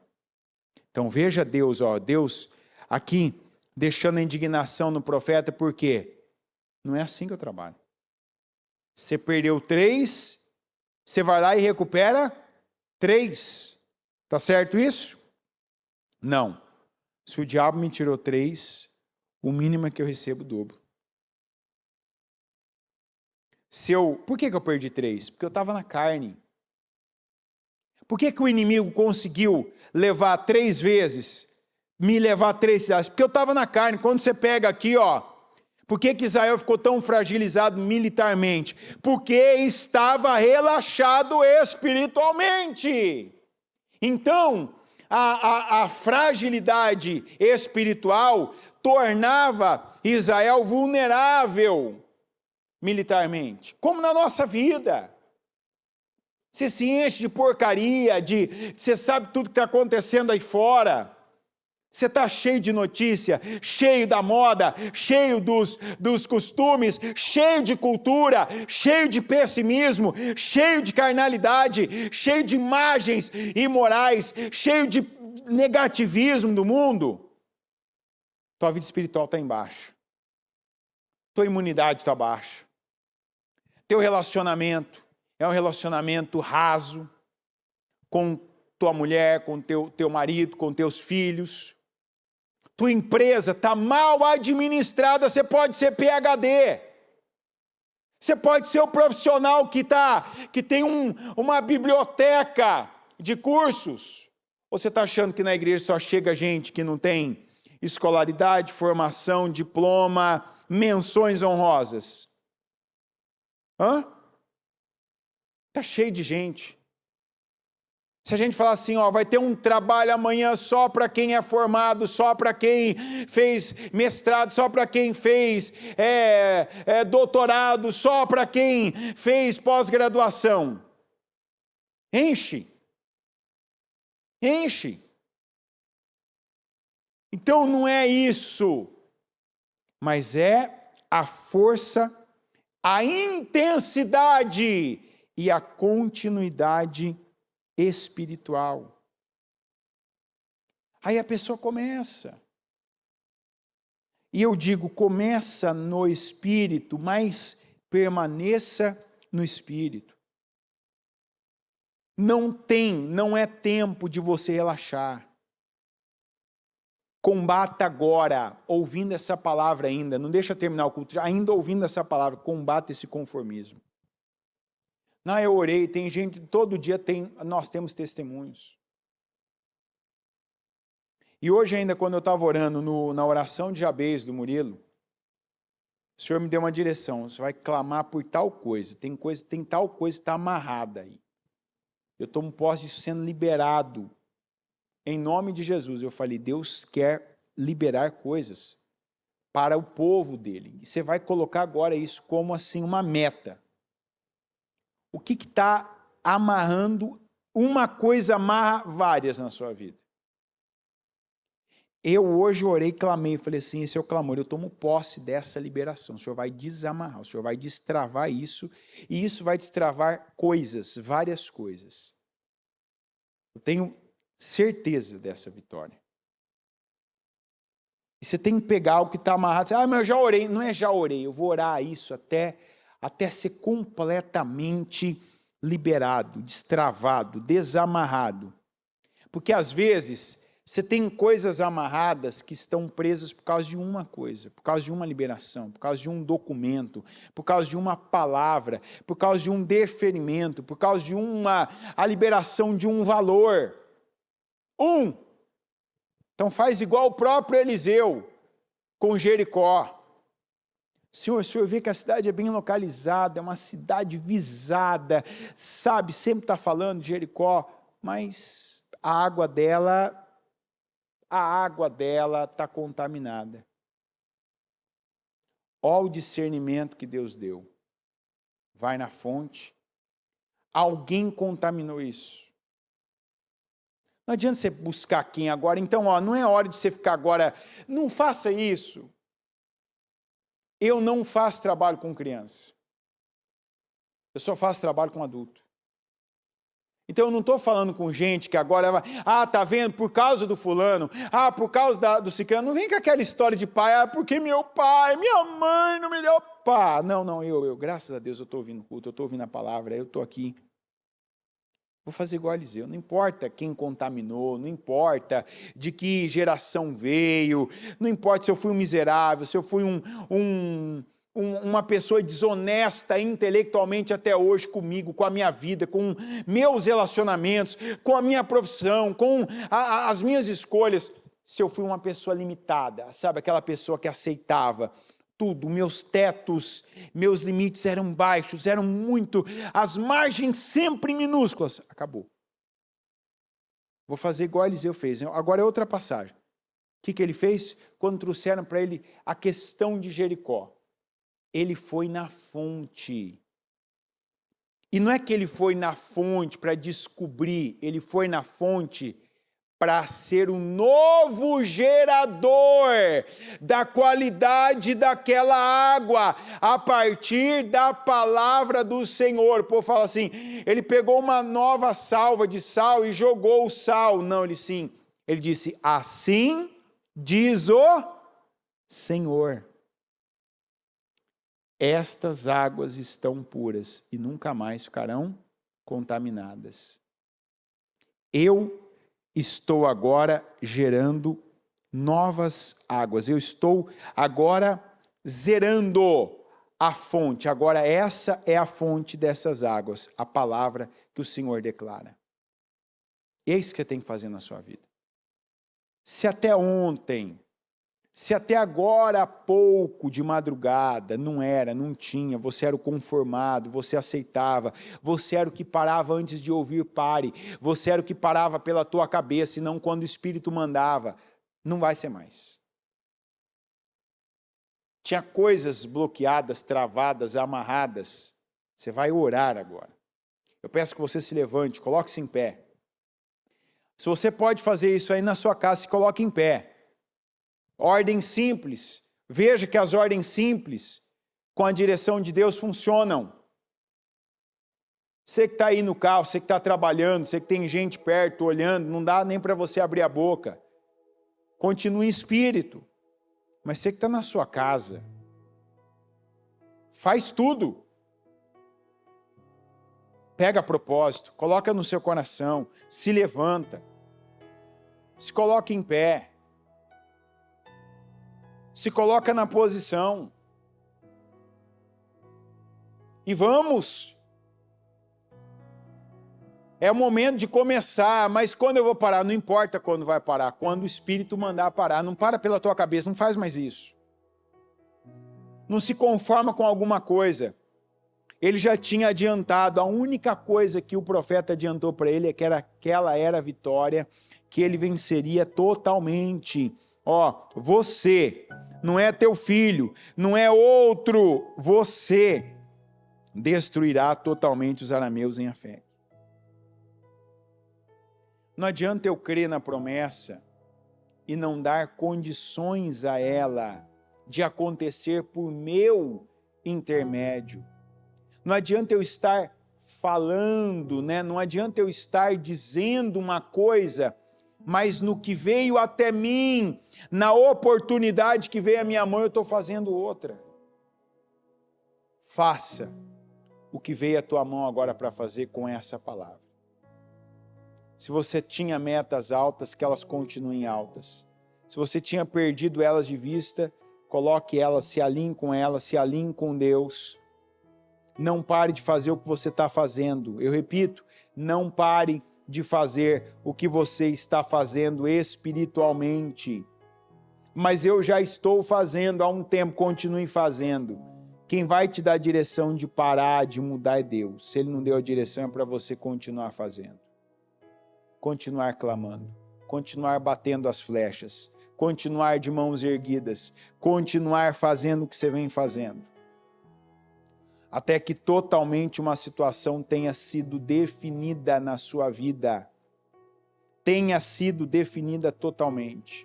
Então veja Deus, Deus aqui deixando a indignação no profeta, por quê? Não é assim que eu trabalho. Você perdeu 3, você vai lá e recupera 3. Tá certo isso? Não. Se o diabo me tirou 3, o mínimo é que eu recebo o dobro. Por que eu perdi 3? Porque eu estava na carne. Por que o inimigo conseguiu levar 3 vezes, me levar 3 cidades? Porque eu estava na carne. Quando você pega aqui, por que Israel ficou tão fragilizado militarmente? Porque estava relaxado espiritualmente. Então, a fragilidade espiritual tornava Israel vulnerável militarmente, como na nossa vida. Você se enche de porcaria, você sabe tudo que está acontecendo aí fora. Você está cheio de notícia, cheio da moda, cheio dos costumes, cheio de cultura, cheio de pessimismo, cheio de carnalidade, cheio de imagens imorais, cheio de negativismo do mundo. Tua vida espiritual está embaixo. Tua imunidade está baixa. Teu relacionamento é um relacionamento raso com tua mulher, com teu marido, com teus filhos. Tua empresa está mal administrada, você pode ser PhD. Você pode ser o profissional que tem uma biblioteca de cursos. Ou você está achando que na igreja só chega gente que não tem escolaridade, formação, diploma, menções honrosas? Está cheio de gente. Se a gente falar assim, vai ter um trabalho amanhã só para quem é formado, só para quem fez mestrado, só para quem fez doutorado, só para quem fez pós-graduação. Enche. Então não é isso, mas é a força, a intensidade e a continuidade espiritual. Aí a pessoa começa. E eu digo, começa no espírito, mas permaneça no espírito. Não é tempo de você relaxar. Combata agora, ouvindo essa palavra ainda, não deixa terminar o culto, ainda ouvindo essa palavra, combata esse conformismo. Eu orei, tem gente, todo dia nós temos testemunhos. E hoje ainda, quando eu estava orando na oração de Jabez do Murilo, o Senhor me deu uma direção. Você vai clamar por tal coisa. Tem tal coisa que está amarrada aí. Eu tomo posse disso sendo liberado. Em nome de Jesus. Eu falei, Deus quer liberar coisas para o povo dele. E você vai colocar agora isso como assim uma meta. O que está amarrando? Uma coisa amarra várias na sua vida. Eu hoje orei, clamei, falei assim, esse é o clamor, eu tomo posse dessa liberação, o Senhor vai desamarrar, o Senhor vai destravar isso, e isso vai destravar coisas, várias coisas. Eu tenho certeza dessa vitória. E você tem que pegar o que está amarrado, mas eu já orei, não é já orei, eu vou orar isso até ser completamente liberado, destravado, desamarrado. Porque às vezes você tem coisas amarradas que estão presas por causa de uma coisa, por causa de uma liberação, por causa de um documento, por causa de uma palavra, por causa de um deferimento, por causa de a liberação de um valor. Então faz igual o próprio Eliseu com Jericó. Senhor, o Senhor vê que a cidade é bem localizada, é uma cidade visada, sabe, sempre está falando de Jericó, mas a água dela está contaminada. Olha o discernimento que Deus deu. Vai na fonte. Alguém contaminou isso. Não adianta você buscar quem agora. Então, não é hora de você ficar agora. Não faça isso. Eu não faço trabalho com criança. Eu só faço trabalho com adulto. Então eu não estou falando com gente que agora vai, tá vendo, por causa do fulano, por causa do ciclano, não vem com aquela história de pai, porque meu pai, minha mãe não me deu pá. Não, eu, graças a Deus, eu estou ouvindo o culto, eu estou ouvindo a palavra, eu estou aqui. Vou fazer igual a Eliseu, não importa quem contaminou, não importa de que geração veio, não importa se eu fui um miserável, se eu fui uma pessoa desonesta intelectualmente até hoje comigo, com a minha vida, com meus relacionamentos, com a minha profissão, com as minhas escolhas. Se eu fui uma pessoa limitada, sabe, aquela pessoa que aceitava tudo, meus tetos, meus limites eram baixos, eram muito, as margens sempre minúsculas. Acabou. Vou fazer igual Eliseu fez. Agora é outra passagem. O que ele fez? Quando trouxeram para ele a questão de Jericó. Ele foi na fonte. E não é que ele foi na fonte para descobrir, ele foi na fonte para ser um novo gerador da qualidade daquela água, a partir da palavra do Senhor. O povo fala assim, ele pegou uma nova salva de sal e jogou o sal. Não, ele disse, assim diz o Senhor. Estas águas estão puras e nunca mais ficarão contaminadas. Eu estou agora gerando novas águas. Eu estou agora zerando a fonte. Agora essa é a fonte dessas águas, a palavra que o Senhor declara. E é isso que você tem que fazer na sua vida. Se até ontem, se até agora há pouco de madrugada não tinha, você era o conformado, você aceitava, você era o que parava antes de ouvir pare, você era o que parava pela tua cabeça e não quando o Espírito mandava, não vai ser mais. Tinha coisas bloqueadas, travadas, amarradas, você vai orar agora. Eu peço que você se levante, coloque-se em pé. Se você pode fazer isso aí na sua casa, se coloque em pé. Ordem simples. Veja que as ordens simples, com a direção de Deus, funcionam. Você que está aí no carro, você que está trabalhando, você que tem gente perto, olhando, não dá nem para você abrir a boca. Continue em espírito. Mas você que está na sua casa, faz tudo. Pega a propósito, coloca no seu coração, se levanta, se coloca em pé. Se coloca na posição. E vamos. É o momento de começar, mas quando eu vou parar? Não importa quando vai parar, quando o Espírito mandar parar. Não para pela tua cabeça, não faz mais isso. Não se conforma com alguma coisa. Ele já tinha adiantado, a única coisa que o profeta adiantou para ele é que aquela era a vitória, que ele venceria totalmente. Ó, você, não é teu filho, não é outro, você destruirá totalmente os arameus em Afec. Não adianta eu crer na promessa e não dar condições a ela de acontecer por meu intermédio. Não adianta eu estar falando, né? Não adianta eu estar dizendo uma coisa, mas no que veio até mim, na oportunidade que veio à minha mão, eu estou fazendo outra. Faça o que veio à tua mão agora para fazer com essa palavra. Se você tinha metas altas, que elas continuem altas. Se você tinha perdido elas de vista, coloque elas, se alinhe com elas, se alinhe com Deus. Não pare de fazer o que você está fazendo. Eu repito, não pare de fazer o que você está fazendo espiritualmente. Mas eu já estou fazendo há um tempo, continue fazendo. Quem vai te dar a direção de parar, de mudar é Deus. Se Ele não deu a direção, é para você continuar fazendo. Continuar clamando, continuar batendo as flechas, continuar de mãos erguidas, continuar fazendo o que você vem fazendo. Até que totalmente uma situação tenha sido definida na sua vida. Tenha sido definida totalmente.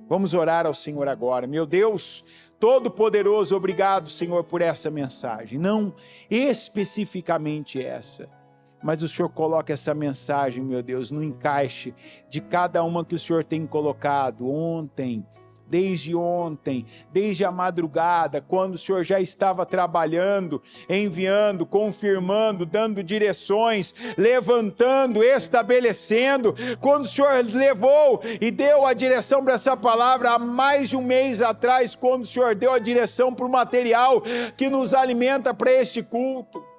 Vamos orar ao Senhor agora. Meu Deus Todo-Poderoso, obrigado, Senhor, por essa mensagem. Não especificamente essa. Mas o Senhor coloca essa mensagem, meu Deus, no encaixe de cada uma que o Senhor tem colocado ontem, desde a madrugada, quando o Senhor já estava trabalhando, enviando, confirmando, dando direções, levantando, estabelecendo, quando o Senhor levou e deu a direção para essa palavra há mais de um mês atrás, quando o Senhor deu a direção para o material que nos alimenta para este culto.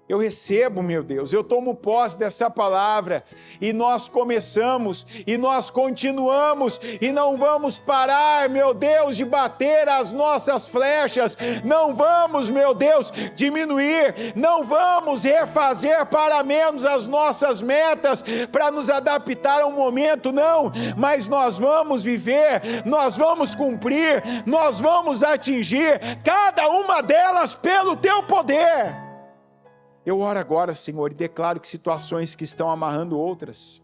Eu recebo, meu Deus, eu tomo posse dessa palavra e nós começamos e nós continuamos e não vamos parar, meu Deus, de bater as nossas flechas, não vamos, meu Deus, diminuir, não vamos refazer para menos as nossas metas para nos adaptar a um momento, não, mas nós vamos viver, nós vamos cumprir, nós vamos atingir cada uma delas pelo teu poder. Eu oro agora, Senhor, e declaro que situações que estão amarrando outras,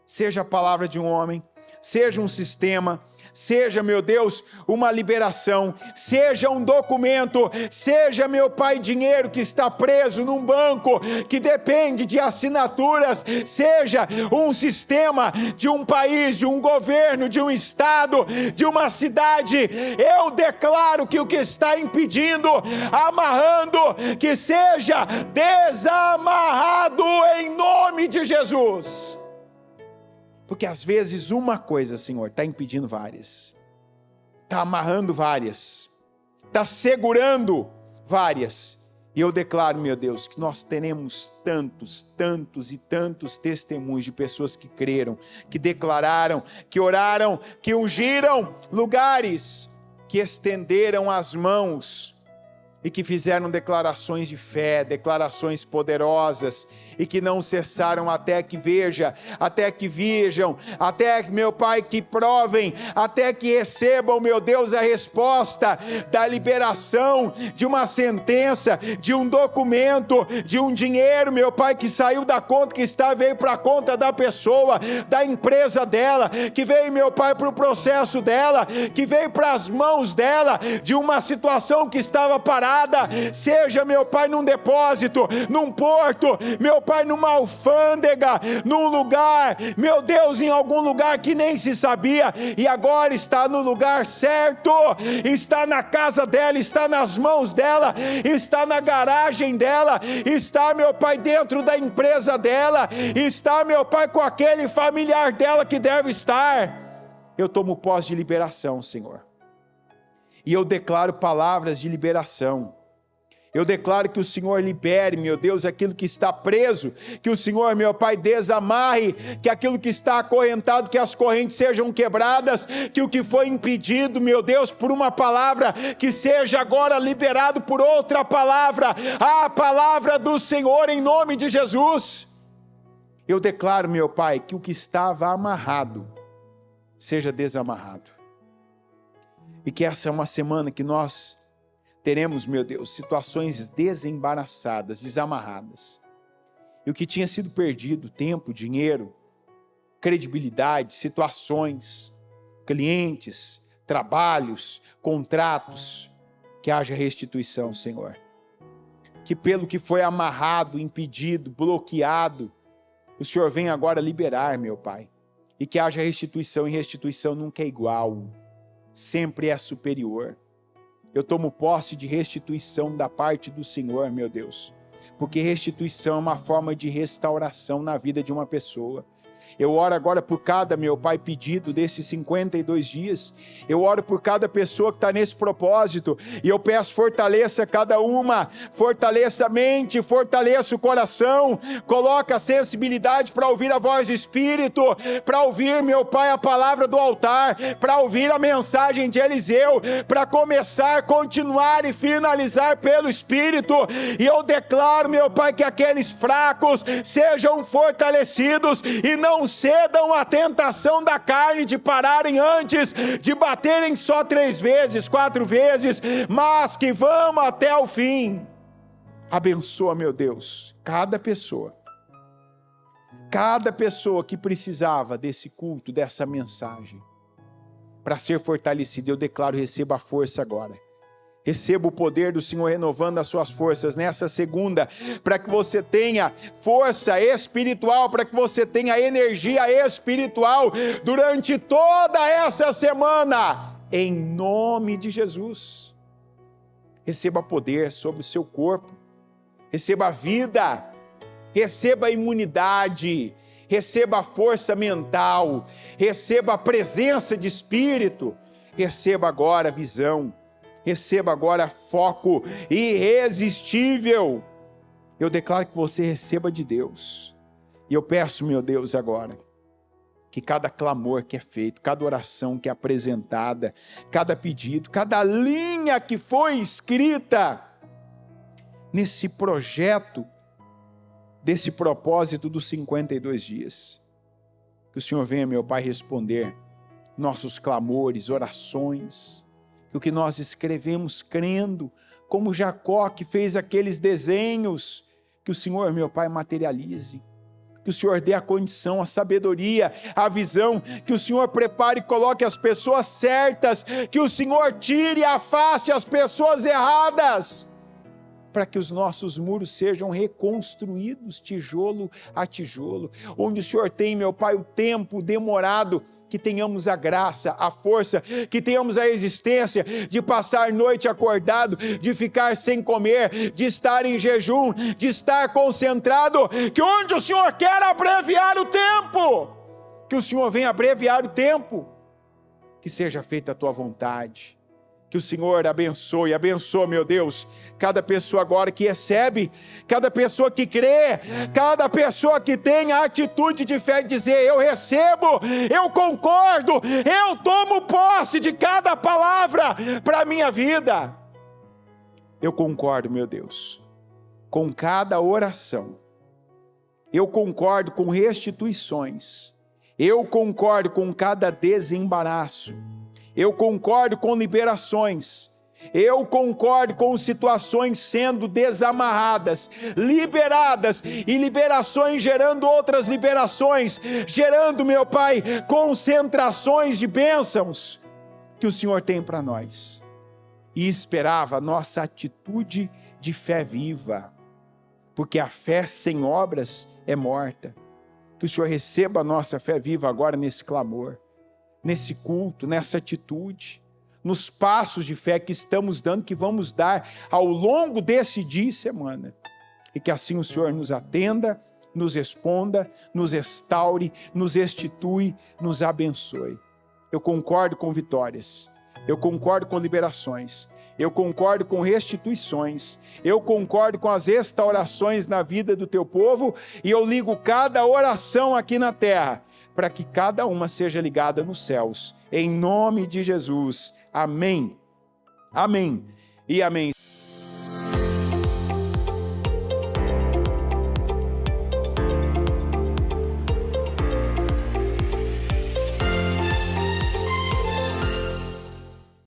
seja a palavra de um homem, seja um sistema, seja, meu Deus, uma liberação, seja um documento, seja, meu Pai, dinheiro que está preso num banco, que depende de assinaturas, seja um sistema de um país, de um governo, de um estado, de uma cidade, eu declaro que o que está impedindo, amarrando, que seja desamarrado em nome de Jesus. Porque às vezes uma coisa, Senhor, está impedindo várias, está amarrando várias, está segurando várias. E eu declaro, meu Deus, que nós teremos tantos e tantos testemunhos de pessoas que creram, que declararam, que oraram, que ungiram lugares, que estenderam as mãos e que fizeram declarações de fé, declarações poderosas, e que não cessaram até que vejam, até que, meu Pai, que provem, até que recebam, meu Deus, a resposta da liberação, de uma sentença, de um documento, de um dinheiro, meu Pai, que saiu da conta que está, veio para a conta da pessoa, da empresa dela, que veio, meu Pai, para o processo dela, que veio para as mãos dela, de uma situação que estava parada, seja, meu Pai, num depósito, num porto, meu Pai, numa alfândega, num lugar, meu Deus, em algum lugar que nem se sabia, e agora está no lugar certo, está na casa dela, está nas mãos dela, está na garagem dela, está, meu Pai, dentro da empresa dela, está, meu Pai, com aquele familiar dela que deve estar. Eu tomo posse de liberação, Senhor, e eu declaro palavras de liberação. Eu declaro que o Senhor libere, meu Deus, aquilo que está preso, que o Senhor, meu Pai, desamarre, que aquilo que está acorrentado, que as correntes sejam quebradas, que o que foi impedido, meu Deus, por uma palavra, que seja agora liberado por outra palavra, a palavra do Senhor em nome de Jesus. Eu declaro, meu Pai, que o que estava amarrado, seja desamarrado. E que essa é uma semana que nós teremos, meu Deus, situações desembaraçadas, desamarradas. E o que tinha sido perdido, tempo, dinheiro, credibilidade, situações, clientes, trabalhos, contratos, que haja restituição, Senhor. Que pelo que foi amarrado, impedido, bloqueado, o Senhor venha agora liberar, meu Pai. E que haja restituição, e restituição nunca é igual, sempre é superior. Eu tomo posse de restituição da parte do Senhor, meu Deus, porque restituição é uma forma de restauração na vida de uma pessoa. Eu oro agora por cada, meu Pai, pedido desses 52 dias. Eu oro por cada pessoa que está nesse propósito. E eu peço, fortaleça cada uma. Fortaleça a mente, fortaleça o coração. Coloca a sensibilidade para ouvir a voz do Espírito. Para ouvir, meu Pai, a palavra do altar. Para ouvir a mensagem de Eliseu. Para começar, continuar e finalizar pelo Espírito. E eu declaro, meu Pai, que aqueles fracos sejam fortalecidos e não cedam à tentação da carne de pararem antes, de baterem só 3 vezes, 4 vezes, mas que vão até o fim. Abençoa, meu Deus, cada pessoa que precisava desse culto, dessa mensagem, para ser fortalecida. Eu declaro, receba a força agora. Receba o poder do Senhor renovando as suas forças nessa segunda, para que você tenha força espiritual, para que você tenha energia espiritual durante toda essa semana, em nome de Jesus. Receba poder sobre o seu corpo, receba vida, receba imunidade, receba força mental, receba a presença de Espírito, receba agora visão. Receba agora foco irresistível. Eu declaro que você receba de Deus. E eu peço, meu Deus, agora, que cada clamor que é feito, cada oração que é apresentada, cada pedido, cada linha que foi escrita nesse projeto, desse propósito dos 52 dias, que o Senhor venha, meu Pai, responder nossos clamores, orações, o que nós escrevemos crendo, como Jacó que fez aqueles desenhos, que o Senhor, meu Pai, materialize, que o Senhor dê a condição, a sabedoria, a visão, que o Senhor prepare e coloque as pessoas certas, que o Senhor tire e afaste as pessoas erradas, para que os nossos muros sejam reconstruídos, tijolo a tijolo, onde o Senhor tem, meu Pai, o tempo demorado, que tenhamos a graça, a força, que tenhamos a existência de passar noite acordado, de ficar sem comer, de estar em jejum, de estar concentrado, que onde o Senhor quer abreviar o tempo, que o Senhor venha abreviar o tempo, que seja feita a tua vontade. Que o Senhor abençoe, meu Deus, cada pessoa agora que recebe, cada pessoa que crê, cada pessoa que tem a atitude de fé de dizer, eu recebo, eu concordo, eu tomo posse de cada palavra para a minha vida. Eu concordo, meu Deus, com cada oração, eu concordo com restituições, eu concordo com cada desembaraço, eu concordo com liberações, eu concordo com situações sendo desamarradas, liberadas, e liberações gerando outras liberações, gerando, meu Pai, concentrações de bênçãos que o Senhor tem para nós. E esperava a nossa atitude de fé viva, porque a fé sem obras é morta. Que o Senhor receba a nossa fé viva agora nesse clamor, nesse culto, nessa atitude, nos passos de fé que estamos dando, que vamos dar ao longo desse dia e semana. E que assim o Senhor nos atenda, nos responda, nos restaure, nos restitui, nos abençoe. Eu concordo com vitórias, eu concordo com liberações, eu concordo com restituições, eu concordo com as restaurações na vida do teu povo, e eu ligo cada oração aqui na terra, para que cada uma seja ligada nos céus, em nome de Jesus. Amém. Amém e amém.